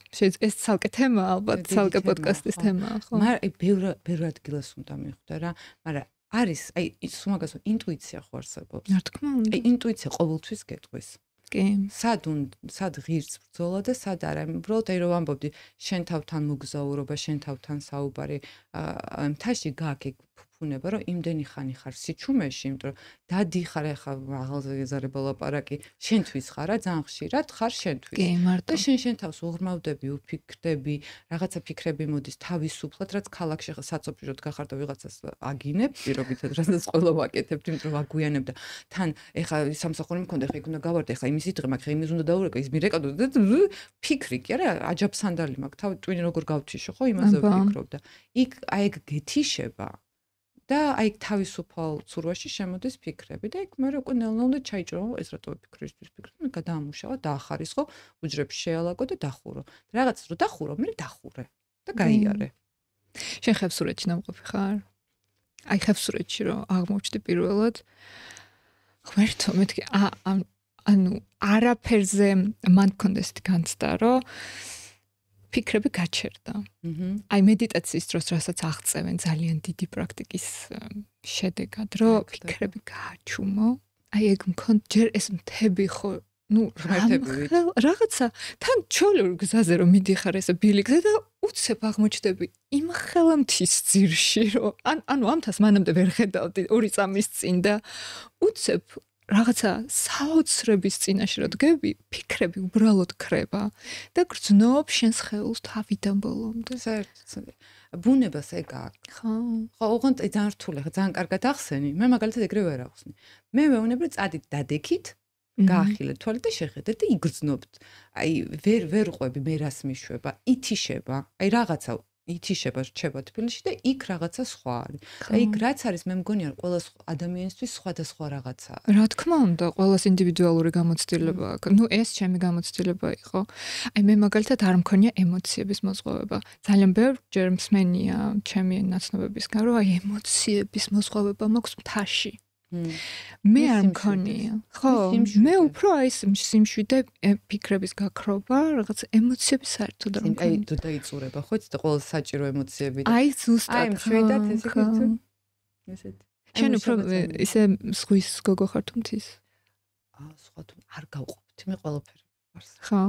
ეს ცალკე თემაა, ალბათ, ცალკე პოდკასტის თემაა, ხო?
მაგრამ ბევრ ადგილას უნდა მიხვდა რა, მაგრამ არის, აი, სულ მაგას ინტუიცია ხო არსებობს.
რა თქმა უნდა.
აი, ინტუიცია ყოველთვის გეტყვის.
კი.
სად ღირს ბრძოლა და სად არა. უბრალოდ აი რომ ვამბობდი, შენ თავთან მოგზაურობა, შენ თავთან საუბარი, მთაში გააკი ფუფუნება, რომ იმდენი ხანი ხარ სიჩუმეში, იმიტომ რომ დადიხარ ახლა მაღალზე ეზარება ლაპარაკი, შენთვის ხარა, ძალიან ხშირად ხარ შენთვის.
კი, მარტო.
და შენ თავს უღრმავდები, უფიქრდები, რაღაცა ფიქრები მოდის თავისუფლად, რაც ქალაქში ხა საცოფლიოდ გახარ და ვიღაცას აგინებ, პირობითად, რასაც ყველა ვაკეთებთ, იმიტომ რომ აგვიანებ და თან ეხა სამსახური მქონდა, ეხა იქ უნდა გავარდე, ეხა იმის იტყვი, მაგრამ ეხა იმის უნდა დაურეკო, ის მირეკადო და ფიქრი კი არა, აჯაფსანდალი მაქვს, თავი ტვინი როგორ გავთიშო, ხო, იმაზე ვფიქრობ და იქ აი ეგ გეთიშება და აი თავისუფალ ცურვაში შემოდის ფიქრები და იქ მე უკვე ნელ-ნელა ჩაიჭრო ეს რატო ვფიქრე ის ფიქრები მე გადაამუშავა დაახარისხო უჯრებში შეალაგო და დახურო რაღაც რო დახურო მე დახურე და გაიარე
შენ ხევსურეთში ნამყოფი ხარ აი ხევსურეთში რო აღმოჩნდი პირველად ღმერთო მეთქი ანუ არაფერზე მან მქონდა ესეთი განცდა რომ ფიქრები გაჩერდა. აი მედიტაციის დროს რასაც აღწევენ ძალიან დიდი პრაქტიკის შედეგად, რომ ფიქრები გააჩუმო. აი ეგ მქონდა ჯერ ეს მთები ხო, რაღაცა თან ჩოლურ გზაზე რომ მიდიხარ ესე ბილიკზე და უცებ აღმოჩნდები იმ ხელამთის ძირში რომ ანუ ამთას მანამდე ვერ ხედავდი 2 წამის წინ და უცებ რაღაცა საოცრების წინაშე რომ დგები, ფიქრები უბრალოდ ქრება და გრძნობ შენს ხელს თავიდან ბოლომდე.
საერთოდ ბუნებას ეგ აქვს. ხო, ოღონდ ძალიან რთულია, ძალიან კარგად ახსენი. მე მაგალითად ეგრე ვერ ახსნი. მე მეუბნები წადით დადექით, გაახილეთ თვალი და შეხედეთ და იგრძნობთ. აი ვერ ყვები მე რას მიშვება, ითიშება. აი რაღაცა ითიშება რჩება თბილისში და იქ რაღაცა სხვა არის. და იქ რაც არის მე მგონია ყველა ადამიანისთვის სხვადასხვა რაღაცაა.
რა თქმა უნდა, ყველას ინდივიდუალური გამოცდილება აქვს. ეს ჩემი გამოცდილება იყო. აი მე მაგალითად არ მქონია ემოციების მozღვავება. ძალიან ბევრჯერ მსმენია ჩემი ნაცნობებისგან, რომ აი ემოციების მozღვავება მაქვს მთაში. მე არ მქონია. ხო, მე უფრო აი სიმშვიდე ფიქრების გაქრობა, რაღაც ემოციების საერთოდ არ მქონია.
აი თუ დაიწურება, ხო იცი და ყველა საჭირო ემოციები და
აი ზუსტად.
აი მშვიდად ესე გიწურ. ესეთი.
შენ უფრო ისე ზღვის გოგო ხარ თუ მთის?
სხვა თუ არ გავყოფთ, მე ყველაფერი მიყვარს.
ხო.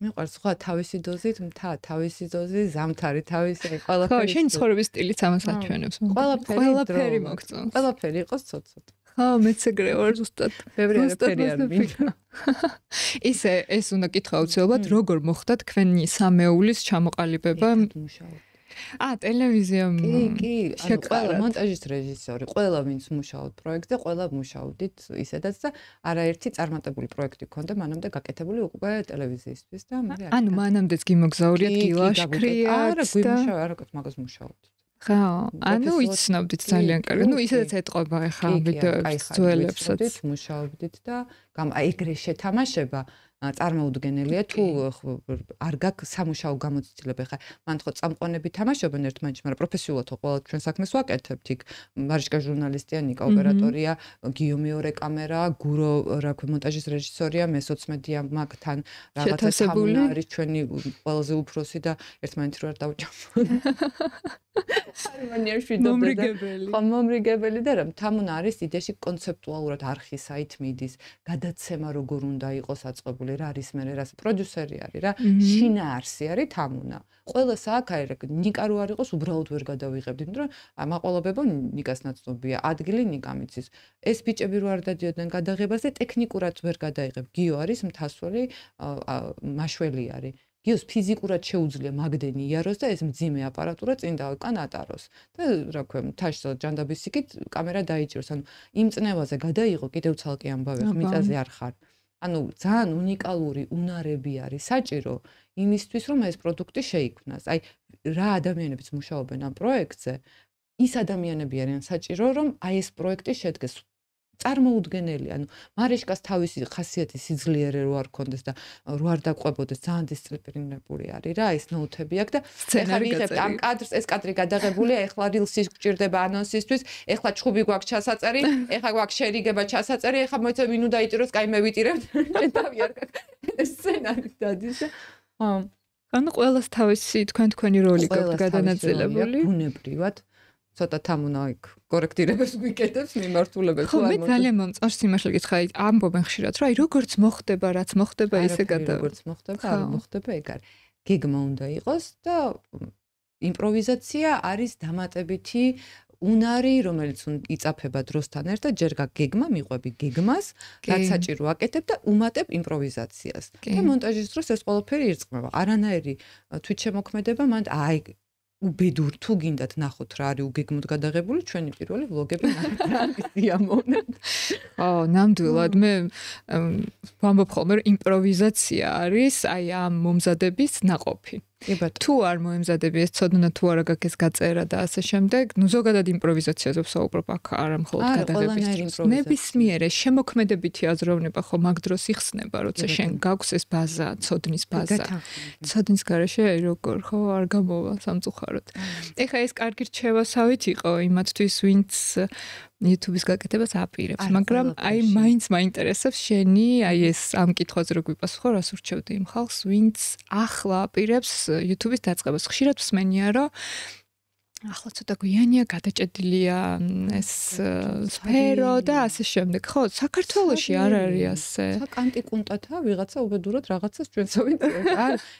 მიყვარს სხვა თავისი დოზით, მთა თავისი დოზი, ზამთარი თავისი, აი ყველაფერი.
ხო, შენ ცხოვრების სტილიც ამას აჩვენებს.
ყველაფერი
მოგწონს.
ყველაფერი იყოს ცოტ-ცოტ.
ხო, მეც ეგრე ვარ ზუსტად.
ბევრი არაფერი არ მინდა.
ისე ეს უნდა კითხვა უცებად, როგორ მოხდა თქვენი სამეულის ჩამოყალიბება? ტელევიზია
კი, ყველა მონტაჟის რეჟისორი, ყველა ვინც მუშაობ პროექტზე, ყველა მუშაობდით ისედაც და არაერთი წარმატებული პროექტი ქონდა მანამდე გაკეთებული უკვე ტელევიზიისთვის და მე
ანუ მანამდეც გიმოგზაურიათ გილაშქრიათ
და გვიმუშავა არაკეთ მაგას მუშაობდით.
ხო, ანუ იცნობდით ძალიან კარგად. ნუ ისედაც ეტყობა ახლა ვიდეოებს ძველებსაც
მუშაობდით და ეგრე შეთამაშება წარმოუდგენელია თუ არ გაქვს სამუშაო გამოცდილება. ხა მან ხო წამყვანები თამაშობენ ერთმანეთში, მაგრამ პროფესიულად ხო ყველა ჩვენ საქმეს ვაკეთებთ. იქ მარიშკა ჟურნალისტია, ნიკა ოპერატორია, გიო მეორე კამერა, გურო რა ქვია მონტაჟის რეჟისორია, მესოცმედია მაგთან რაღაცა თამუნა არის ჩვენი ყველაზე უფროსი და ერთმანეთი რო არ დავჭამოთ. მომრიგებელი და რა თამუნა არის იდეაში კონცეპტუალურად არხი საით მიდის, გადაცემა როგორ უნდა იყოს აწყებული, რა არის მე რა პროდიუსერი არის რა, შინაარსი არის თამუნა. ყველა სააქარი ნიკა რო არ იყოს უბრალოდ ვერ გადავიღებდი, იმიტომ რომ მაყოლობებო ნიკას ნაცნობია, ადგილი ნიკამ იცის. ეს ბიჭები რო არ დადიოდნენ გადაღებაზე, ტექნიკურად ვერ გადაიღებ. გიო არის მთასველი, მაშველი არის. გიოს ფიზიკურად შეუძლია მაგდენი იაროს და ეს მძიმე აპარატურა წინ დავკან ატაროს. და რა ქვია, თაშს ჯანდაბისიკით კამერა დაიჭიროს. ანუ იმ წნევაზე გადაიღო კიდევ ცალკე ამბავი, მიწაზე არ ხარ. ანუ ძალიან უნიკალური უნარები არის საჭირო იმისთვის, რომ ეს პროდუქტი შეიქმნას. აი, რა ადამიანებიც მუშაობენ ამ პროექტზე, ის ადამიანები არიან საჭირო, რომ აი ეს პროექტი შედგეს. წარმოუდგენელი, ანუ მარიშკას თავისი ხასიათი სიძლიერე რო არ ქონდეს და რო არ დაყვებოდეს, ძალიან დისციპლინებული არის რა, ეს ნოუთები აქვს და ეხლა ვიღებთ ამ კადრს, ეს კადრი გადაღებულია, ეხლა rilsi გჭირდება ანონსისთვის, ეხლა ჩხუბი გვაქვს ჩასაწერი, ეხლა გვაქვს შერიგება ჩასაწერი, ეხლა მოიცა ვინ უნდა იტიროს, კაი მე ვიტირებ. თავი არ გაქვს სცენარი დადის და
ანუ ყველას თავისი თქვენი როლი გაქვს გადანაწილებული.
ბუნებრივად ცოტა თამუნა იქ კორექტირებას გვიკეთებს მიმართულებით
ხო მე ძალიან მომწონს სიმართლე გითხრა ამბობენ ხშირად რომ აი როგორც მოხდება რაც მოხდება ისე
როგორც მოხდება არ მოხდება ეგ არის გეგმა უნდა იყოს და იმპროვიზაცია არის დამატებითი უნარი რომელიც იწაფება დროსთან ერთად ჯერ გეგმა მიყვები გეგმას რაც საჭირო აკეთებ და უმატებ იმპროვიზაციას და მონტაჟის დროს ეს ყველაფერი ირწმება არანაირი თვითშემოქმედება მან აი უბედურ თუ გინდათ ნახოთ რა არის უგეგმოდ გადაღებული ჩვენი პირველი ვლოგები ნამდვილად.
ნამდვილად მე ვამბობ ხოლმე რომ იმპროვიზაცია არის აი ამ მომზადების ნაყოფი. თუ არ მოემზადები ეს ცოდნა თუ არა გაქვს გაწერა და ასე შემდეგ, ნუ ზოგადად იმპროვიზაციაზე ვსაუბრობ აქ არა მხოლოდ გადაღების. ნებისმიერი შემოქმედებითი აზროვნება ხო მაგ დროს იხსნება, როცა შენ გაქვს ეს ბაზა, ცოდნის ბაზა. ცოდნის გარეშე როგორ ხო არ გამოვა სამწუხაროდ. ეხლა ეს კარგი რჩევასავით იყო იმათთვის, ვინც YouTube-ის გაკეთებას აპირებს, მაგრამ აი მაინც მაინტერესებს შენი აი ეს ამ კითხვაზე რო გვიპასუხო, რას ურჩევდი იმ ხალხს, ვინც ახლა აპირებს YouTube-ის დაწყებას. ხშირად ვსმენია, რომ ახლა ცოტა გვიანია, გადაჭედილია ეს სფერო და ასე შემდეგ. ხო, საქართველოში არ არის ასე.
საკანტიკუნტათა ვიღაცა უბედურად რაღაცას ჩვენსავით.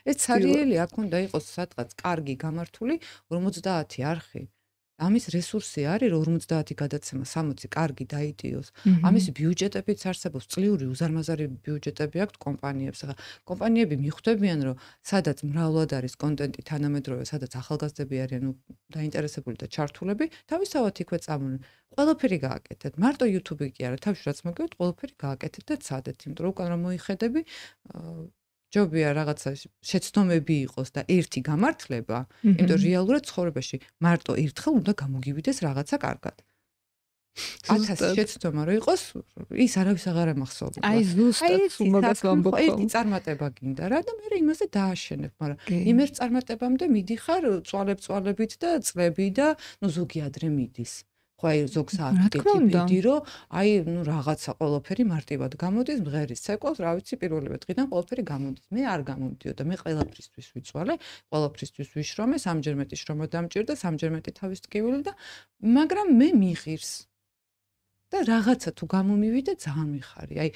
ეს ცარიელი აქ უნდა იყოს სადღაც კარგი გამართული 50 არხი. ამის რესურსი არის რომ 50 გადაცემა 60 კარგი დაიდიოს. ამის ბიუჯეტებიც არსებობს, წლიური უზარმაზარი ბიუჯეტები აქვს კომპანიებს. ახლა კომპანიები მიხვდებიან რომ სადაც მრავლად არის კონტენტი თანამედროვე, სადაც ახალგაზრდები არიან დაინტერესებული და ჩართულები, თავისთავად იქვე წამოვლენ. ყველაფერი გააკეთეთ. მარტო YouTube-ი კი არა, თავში რაც მოგივით, ყველაფერი გააკეთეთ და ცადეთ, იმიტომ რომ უკან რომ მოიხედები ჯობია რაღაცა შეცდომები იყოს და ერთი გამართლება, იმიტომ რეალურად ცხოვრებაში მარტო ერთხელ უნდა გამოგივიდეს რაღაცა კარგად. 1000 შეცდომა რო იყოს, ის არავის აღარ ემახსოვრება.
აი ზუსტად მაგას ვამბობ.
ერთი წარმატება გინდა რა და მე იმაზე დააშენებ, მაგრამ იმ ერთ წარმატებამდე მიდიხარ წვალებით და წლები და ნუ ზოგი ადრე მიდის. ხო აი ზოგს აკეთებდი რომ აი ნუ რაღაცა ყველაფერი მარტივად გამოდის მღერის ცეკვავს რა ვიცი პირველივე დღიდან ყველაფერი გამოდის მე არ გამომდიოდა მე ყველაფრისთვის ვიწვალე ყველაფრისთვის ვიშრომე სამჯერ მეტი შრომა დამჭირდა სამჯერ მეტი თავის ტკივილი და მაგრამ მე მიღირს და რაღაცა თუ გამომივიდე ძალიან მიხარი აი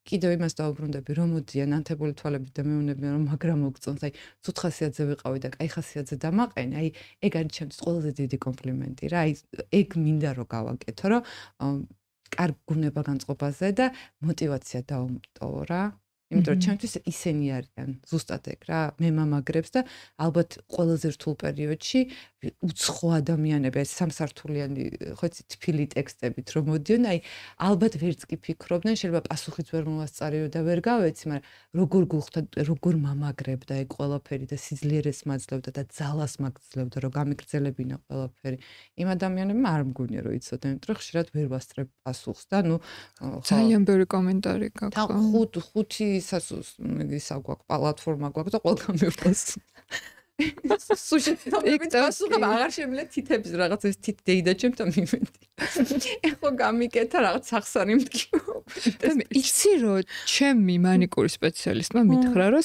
კიდევ იმას დავუბრუნდები რომ მოდიან ანთებული თვალებით და მეუბნებიან რომ მაგრამ მოგწონს აი ცუთ ხასიათზე ვიყავი და კაი ხასიათზე დამაყენე აი ეგ არის ჩემთვის ყველაზე დიდი კომპლიმენტი რა აი ეგ მინდა რომ გავაკეთო რომ კარგ გუნება განწყობაზე და мотиваცია დაუმტოვო რა. იმიტომ რომ ჩემთვის ისენი არიან ზუსტად ეგ რა, მე მამაგრებს და ალბათ ყველაზე რთულ პერიოდში უცხო ადამიანები, ეს სამსართულიანი ხო იცი თბილი ტექსტებით რომ მოდიონ, აი ალბათ ვერც კი ფიქრობდნენ, შეიძლება პასუხიც ვერ მოვასწარიო და ვერ გავეცი, მაგრამ როგორ გულხდა, როგორ მამაგრებდა ეგ ყველაფერი და სიძლიერეს მაძლევდა და ძალას მაგძლევდა, რომ გამიგრძელებინა ყველაფერი. იმ ადამიანებმა არ მგონია რომ იცოდნენ, იმიტომ რომ ხშირად ვერ ვასწრებ პასუხს და ნუ
ძალიან ბევრი კომენტარი გაქვს.
ხუთი ისა გვაქვს, პლატფორმა გვაქვს და ყველგან მივყავს. სუშეთით პასუხება აღარ შემიძლია თითების რაღაც ეს თით დეიდა ჩემთან მივედი. ეხლა გამიკეთა რაღაც სახსარი მткиო.
იცი რომ ჩემი მანიკური სპეციალისტმა მითხრა რომ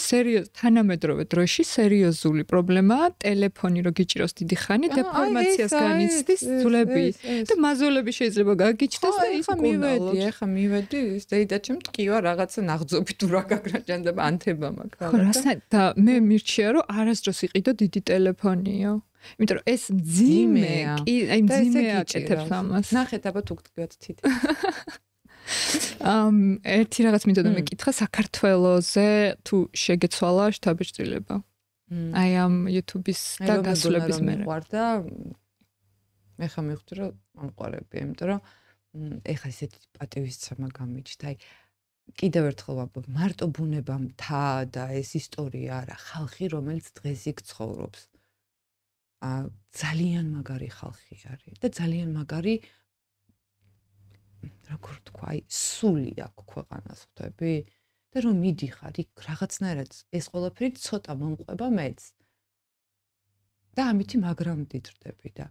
თანამედროვე დროში სერიოზული პრობლემაა ტელეფონი რო გიჭიროს დიდი ხანი და ფორმაციას განიცდის ძვლები და მაზოლები შეიძლება გაგიჩნდეს და
ეხლა მივედი ის დეიდა ჩემ მткиო რაღაცა ნაღძობი თუ რა გაგრაჯანდება ანთება მაქვს.
და მე მირჩია რომ არასდროს იყიდო დიდი ტელეფონიო. იმიტომ რომ ეს მძიმეა, აი მძიმე აკეთებს ამას.
ნახეთ აბა თუ გთქვათ თითი.
ერთი რაღაც მინდოდა მეკითხა საქართველოზე თუ შეგეცვალა შთაბეჭდილება. აი ამ YouTube-ის და გასვლების მერე.
და მე ხა მივხვდი რომ ამყარები, იმიტომ რომ ეხა ისეთი პატივისცემა გამიჩნდა. აი კიდევ ერთხელ ვამბობ, მარტო ბუნება მთა და ეს ისტორია არა, ხალხი რომელიც დღეს იქ ცხოვრობს. ძალიან მაგარი ხალხი არის და ძალიან მაგარი როგორ თქვა, აი სული აქვს ქვეყანას ხვდები და რომ მიდიხარ იქ რაღაცნაირად ეს ყველაფერი ცოტა მომყვება მეც. და ამითი მაგრამ მდიდრდები და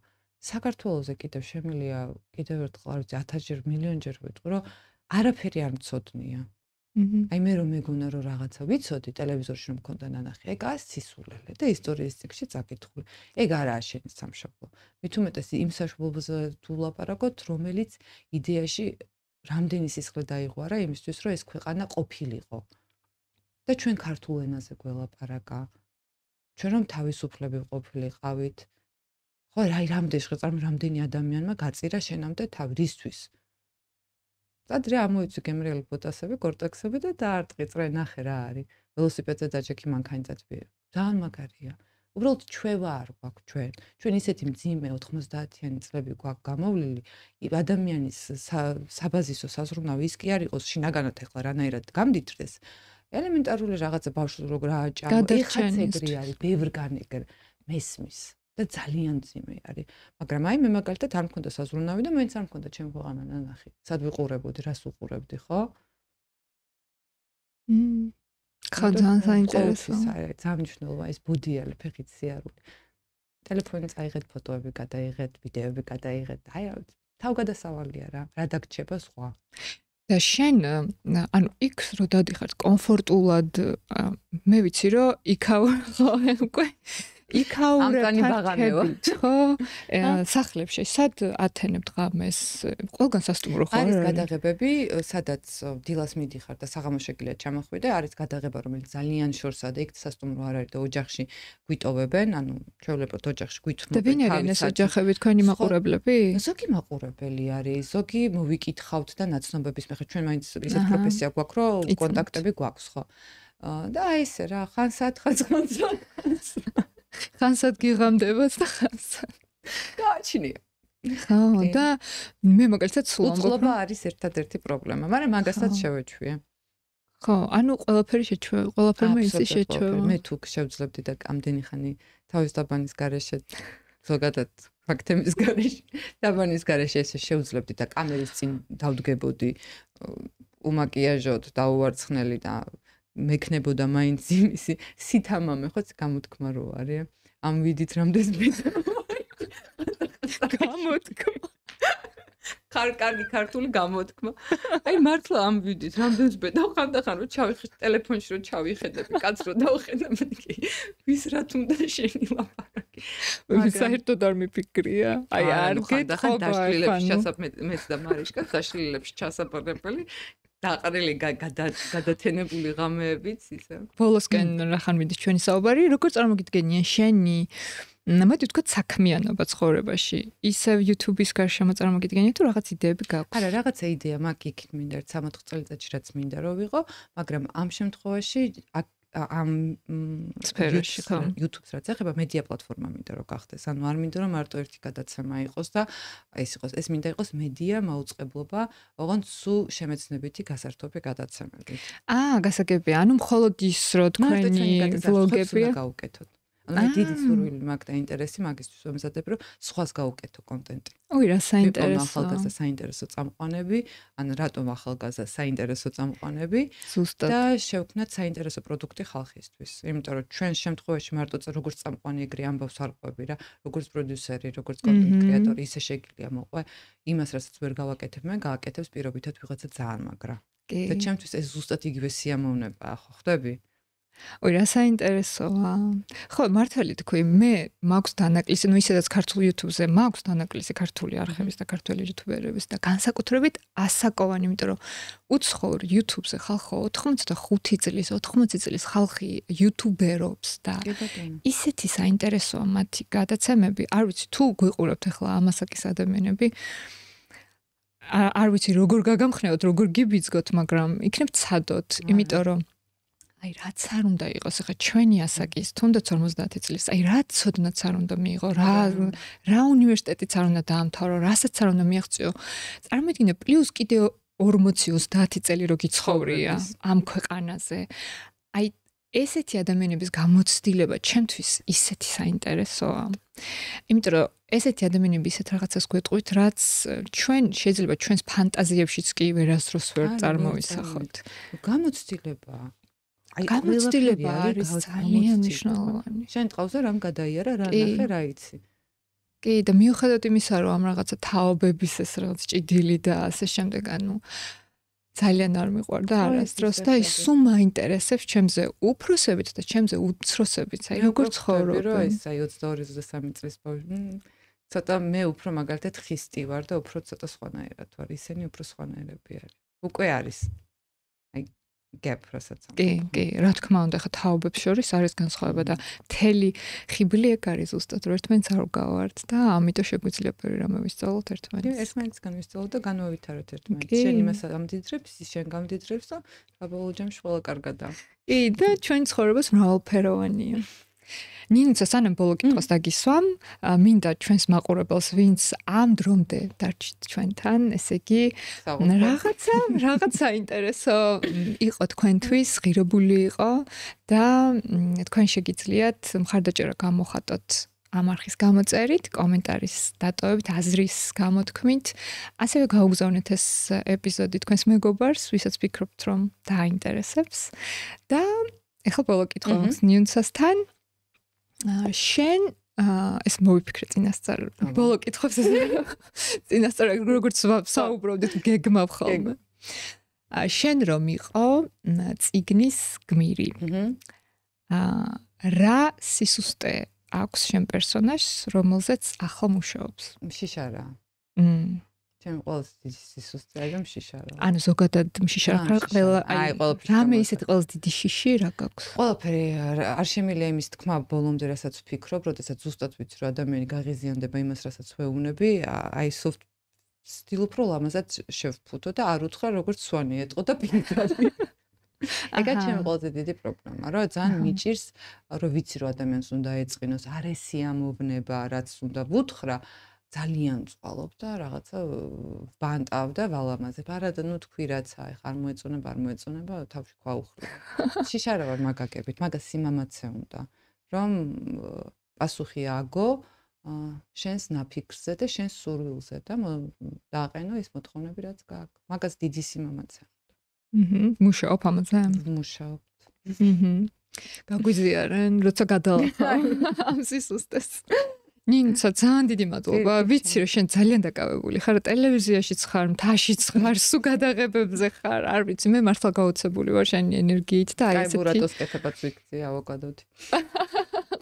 საქართველოზე კიდევ შემილია კიდევ ერთხელ არ ვიცი 1000-ჯერ მილიონჯერ ვიტყვი რომ არაფერი არ მცოდნია. აი მე რომ მეგონა რომ რაღაცა ვიცოდი ტელევიზორში რომ მქონდა ნანახი, ეგაა სისულელე და ისტორიის წიგნში წაკითხული. ეგ არაა შენი სამშობლო. მით უმეტეს იმ სამშობლოზე თუ ვლაპარაკოთ, რომელიც იდეაში რამდენი სისხლი დაიღوارა იმისთვის, რომ ეს ქვეყანა ყოფილიყო. და ჩვენ ქართულ ენაზე გველაპარაკა. ჩვენ რომ თავისუფლები ყოფილიყავით. ხო, აი რამდენი ადამიანმა გაწირა შენამდე თავი რისთვის? ადრე ამოიწვი გემრიელი ბოტასები, კორტექსები და დაარტყიწრე, ნახე რა არის. ველოსიპედზე დაჯექი მანქანითაც ვირი. ძალიან მაგარია. უბრალოდ ჩვევა არ გვაქვს ჩვენ. ჩვენ ისეთი მძიმე 90-იანი წლები გვაქვს გამოვლილი, ადამიანის საბაზისო საზრუნავი ის კი არ იყოს შინაგანად ეხლა რანაირად გამდიდრდეს. ელემენტარული რაღაცა ბავშვს როგორ ააჭამო, ეხლა ცეგრი არის, ბევრგანი მესმის. და ძალიან ძიმე არის. მაგრამ აი მე მაგალითად არ მქონდა საზრუნავი და მეც არ მქონდა ჩემი ქვეყანა ნანახი. სად ვიყურებოდი, რას უყურებდი, ხო?
ხო, ძალიან საინტერესო.
ძალიან მნიშვნელოვანია ეს ბუდიალი ფეხით სიარული. ტელეფონი წაიღეთ, ფოტოები გადაიღეთ, ვიდეოები გადაიღეთ. აი თავგადასავალია რა დაგჭება სხვა.
და შენ ანუ იქ რო დადიხარ კომფორტულად მე ვიცი რომ იქაო უკვე იქაურებთ ხო სახლებში სად ათენებთ ღამეს ყველგან სასტუმრო ხო
არის გადაღებები სადაც დილას მიდიხარ და საღამოს შეგიძლიათ ჩამოხვიდე არის გადაღება რომელიც ძალიან შორსაა და იქ სასტუმრო არ არის და ოჯახში გვიტოვებენ ანუ ჩვეულებრივ ოჯახში გვითმობენ
და ვინ არის ეს ოჯახები თქვენი მაყურებლები
ზოგი მაყურებელი არის ზოგი მოვიკითხავთ და ნაცნობების მე ჩვენ მაინც ისეთ პროფესია გვაქვს რომ კონტაქტები გვაქვს ხო და აი ესე რა ხანსად
ხანსად გიღამდებათ და ხანსად
გააჩნია
ხო და მე მაგალითად სულ
უწყლობა არის ერთადერთი პრობლემა მაგრამ მაგასაც შევეჩვია
ხო ანუ ყველაფერი შეჩვევა ყველაფერმა ისი შეჩვევა
მე თუ შევძლებდი და ამდენი ხანი თავის დაბანის გარეშე ზოგადად ფაქტების გარეშე დაბანის გარეშე ესე შევძლებდი და კამერის წინ დავდგებოდი უმაკიაჟოდ დაუვარცხნელი და მექნებოდა მაინც იმისი სითამამე ხო გამოთქმა რო არის ამ ვიდით რამდენს გამოთქმა კარგი ქართული გამოთქმა აი მართლა ამ ვიდით რამდენს ბედავ ხანდახან რო ჩავიხეთ ტელეფონში რო ჩავიხედები კაც რო დავხედები ვის რა თუნდა შენი ლაპარაკი
საერთოდ არ მიფიქრია აი არ გეტყობა
დაშლილებს ჩასაბმეც და მარიშკა დაშლილებს ჩასაბმებელი დაყრილი გადათენებული ღამეებიც ისე.
ბოლოსკენ რახან მიდის ჩვენი საუბარი, როგორ წარმოგიდგენია შენი მოდი ვთქვათ საქმიანობა ცხოვრებაში. ისევ YouTube-ის გარშემო წარმოგიდგენია თუ რაღაც იდეები გაქვს?
არა, რაღაცა იდეა მაქვს იქით მინდა 14 წელიწადში რაც მინდა რომ ვიყო, მაგრამ ამ შემთხვევაში ამ
სფეროში ხო?
YouTube-ს რაც ეხება მედია პლატფორმა მინდა რომ გახდეს. ანუ არ მინდა რომ მარტო ერთი გადაცემა იყოს და ეს მინდა იყოს მედია მაუწყებლობა, ოღონდ სულ შემეცნებითი გასართობი გადაცემები.
გასაგებია. ანუ მხოლოდ ის რო თქვენი ვლოგებია
გაუკეთოთ. ანუ დიდი სურვილი მაქვს და ინტერესი მაგისთვის ვემზადებ რომ სხვას გაუკეთო კონტენტი.
ой, რა საინტერესო.
ახალგაზრდა საინტერესო წამყვანები, ანუ რატომ ახალგაზრდა საინტერესო წამყვანები
ზუსტად.
და შევქმნათ საინტერესო პროდუქტი ხალხისთვის. იმიტომ რომ ჩვენ შემთხვევაში მარტო როგორც წამყვანი ეგრე ამბავს არ ყვები რა, როგორც პროდიუსერი, როგორც კონტენტ კრეატორი, ისე შეგიძლია მოყვე იმას, რასაც ვერ გავაკეთებ მე, გააკეთებს პირობითად ვიღაცა ძალიან მაგრა. და ჩემთვის ეს ზუსტად იგივე სიამოვნებაა, ხო ხვდები?
ой, რა საინტერესოა. ხო, მართალი თქვი, მე მაქვს დანაკლისი, ну ისედაც ქართულ YouTube-ზე მაქვს დანაკლისი ქართული არხების და ქართველი იუთუბერების და განსაკუთრებით ასაკოვანი, იმიტომ რომ უცხოურ YouTube-ზე ხალხო 85 წლის, 80 წლის ხალხი იუთუბერობს და ისეთი საინტერესოა მათი გადაცემები. არ ვიცი თუ გვიყურებთ ახლა ამასაკის ადამიანები. არ ვიცი როგორ გაგამხნევოთ, როგორ გიბიძგოთ, მაგრამ იქნებ ცადოთ, იმიტომ რომ აი რაც არ უნდა იყოს ახლა ჩვენი ასაკის თუნდაც 50 წლის აი რა ცოდნაც არ უნდა მიიღო რა უნივერსიტეტიც არ უნდა დაამთავრო რასაც არ უნდა მიაღწიო წარმოიდგინე პლუს კიდე 40-30 წელი რო გიცხოვრია ამ ქვეყანაზე აი ესეთი ადამიანების გამოცდილება ჩემთვის ისეთი საინტერესოა იმიტომ რომ ესეთი ადამიანები ისეთ რაღაცას გვეტყვით რაც ჩვენ შეიძლება ჩვენს ფანტაზიებშიც კი ვერასდროს ვერ წარმოვისახოთ გამოცდილება
აი
გამოცდილება არის ძალიან მნიშვნელოვანი.
შენ ტყავზე რამ გადაიარა, რა ნახე, რა იცი.
კი, და მიუხედავად იმისა, რომ ამ რაღაცა თაობების ეს რაღაც ჭიდილი და ასე შემდეგ, ანუ ძალიან არ მიყვარდა არასდროს და ის სულ მაინტერესებს ჩემზე უფროსებით და ჩემზე უცროსებით, აი როგორ ცხოვრობ.
ეს აი 22-23 წლის ცოტა მე უფრო მაგალითად ხისტი ვარ და უფრო ცოტა სხვანაირად ვარ. ისინი უფრო სხვანაირები არის. უკვე არის. gap რასაც
კი, რა თქმა უნდა, ხა თაობებს შორის არის განსხვავება და მთელი ხიბლი ეგ არის ზუსტად, რომ ერთმანეთს არ გავართ და ამიტომ შეგვიძლია ბევრი რამე ვისწავლოთ ერთმანეთს.
ერთმანეთსგან ვისწავლოთ და განვავითაროთ ერთმანეთს. შენ იმას ამდიდრებს, ის შენ გამდიდრებს და საბოლოო ჯამში ყველა კარგადაა.
კი, და ჩვენი ცხოვრება მრავალფეროვანია. ნინოცა სანამ ბოლო კითხვას დაგისვამ, მინდა ჩვენს მაყურებელს, ვინც ამ დრომდე დარჩით ჩვენთან, ესე იგი რაღაცა ინტერესო იყო თქვენთვის, ღირებული იყო და თქვენ შეგიძლიათ მხარდაჭერა გამოხატოთ ამ არხის გამოწერით, კომენტარის დატოვებით, აზრის გამოთქმით, ასევე გაუგზავნეთ ეს ეპიზოდი თქვენს მეგობარს, ვისაც ფიქრობთ, რომ დააინტერესებს და ეხლა ბოლო კითხვა მაქვს ნინოცასთან შენ ეს მოვიფიქრე წინასწარ ბოლო კითხვებს წინასწარ როგორც საუბრობდით გეგმავ ხოლმე შენ რომ იყო წიგნის გმირი რა სისუსტე აქვს შენ პერსონაჟს რომელზეც ახლა მუშაობს
შიშარა ჩემ ყოველს სისუსტე არის შიშარა
ანუ ზოგადად შიშარა ყველა აი რამე ისეთ ყოველს დიდი შიში რა გაქვს
ყველაფერი არ შემიძლია იმის თქმა ბოლომდე რასაც ვფიქრობ როდესაც ზუსტად ვიცი რომ ადამიანი გაღიზიანდება იმას რასაც ვეუბნები აი soft სტილ უფრო ლამაზად შევფუთო და არ უთხრა როგორც სვანი ეტყო და პინკარი ეგა ჩემი ყველაზე დიდი პრობლემა რომ ძალიან მიჭირს რომ ვიცი რომ ადამიანს უნდა ეწყინოს არ ესიამოვნება რაც უნდა ვუთხრა ძალიან წვალობ და რაღაცა ბანტავ და ვალამაზებ. არადა ნუ თქვი რაც აი ხარ მოეწონება, თავში ქვაუხრი. შიშარა ვარ მაგაკებით, მაგას სიმამაცე უნდა, რომ პასუხი აგო შენს ნაფიქრზე და შენს სურვილზე და დააყენო ის მოთხოვნები რაც გააქვს. მაგას დიდი სიმამაცე უნდა.
მუშაობ ამაზე?
მუშაობთ.
გაგვიზიარენ, როცა გადალახა ამ სისუსტეს. ნინცა ძალიან დიდი მადლობა. ვიცი რომ შენ ძალიან დაკავებული ხარ ტელევიზიაშიც ხარ, მთაშიც ხარ, სულ გადაღებებზე ხარ. არ ვიცი, მე მართლა გაოცებული ვარ შენი ენერგიით და აი
ესეთი. აი ბურატოს კეთებაც ვიქცი ავოკადოთი.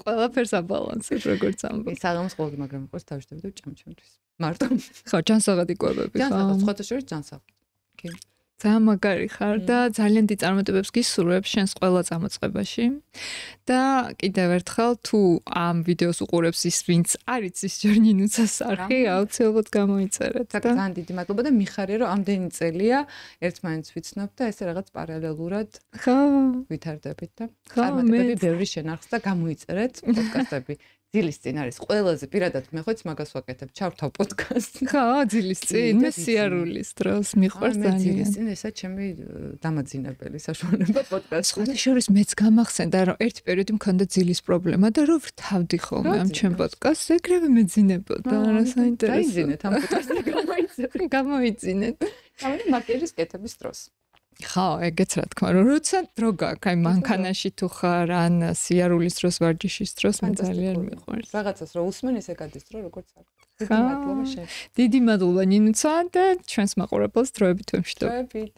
ყველაფერს აბალანსებ როგორც ამბობ.
საღამოს ყოველდღე მაგრამ იყოს თავშევდები და ჭამ ჩემთვის. მარტო.
ხო, ჯანსაღად იკვებები ხო?
ჯანსაღად, სხვათა შორის ჯანსაღად. კი.
ძალიან მაგარი ხარ და ძალიან დიდ წარმატებებს გისურვებ შენს ყველა წამოწყებაში. და კიდევ ერთხელ თუ ამ ვიდეოს უყურებს ის ვინც არ იცის ჯორნინუცას არხი, აუცილებლად გამოიწერეთ.
ძალიან დიდი მადლობა და მიხარია რომ ამდენი წელია ერთმანეთს ვიცნობ და ესე რაღაც პარალელურად ვითარდებით და წარმატებები ბევრი შენახს და გამოიწერეთ პოდკასტები. ძილის წინ არის ყველაზე პირადად მე ხო იც მაგას ვაკეთებ ჩავთავ პოდკასტს.
ხო, ძილის წინ მე სიარულის დროს მიყვარს ძალიან.
ძილის წინ ესა ჩემი დამაძინებელი საშუალება პოდკასტს.
შორის მეც გამახსენდა რომ ერთი პერიოდი მქონდა ძილის პრობლემა და რომ ვრთავდი ხოლმე ამ ჩემ პოდკასტს, ეგრევე მეძინებოდა. რა საინტერესო.
დაიძინეთ ამ პოდკასტს
გამოიძინეთ.
ამიტომ მარტირის კეთების დროს.
ხო, ეგეც რა თქმა უნდა, როცა დრო გაქვს, აი მანქანაში თუ ხარ, ან სიარულის დროს, ვარჯიშის დროს, მე ძალიან მიყვარს.
რაღაცას რო უსმენ, ესე გადის დრო, როგორც არის. დიდი მადლობა შენ.
დიდი მადლობა ნინუცა და ჩვენს მაყურებელს დროებით ვემშვიდობ.
დროებით.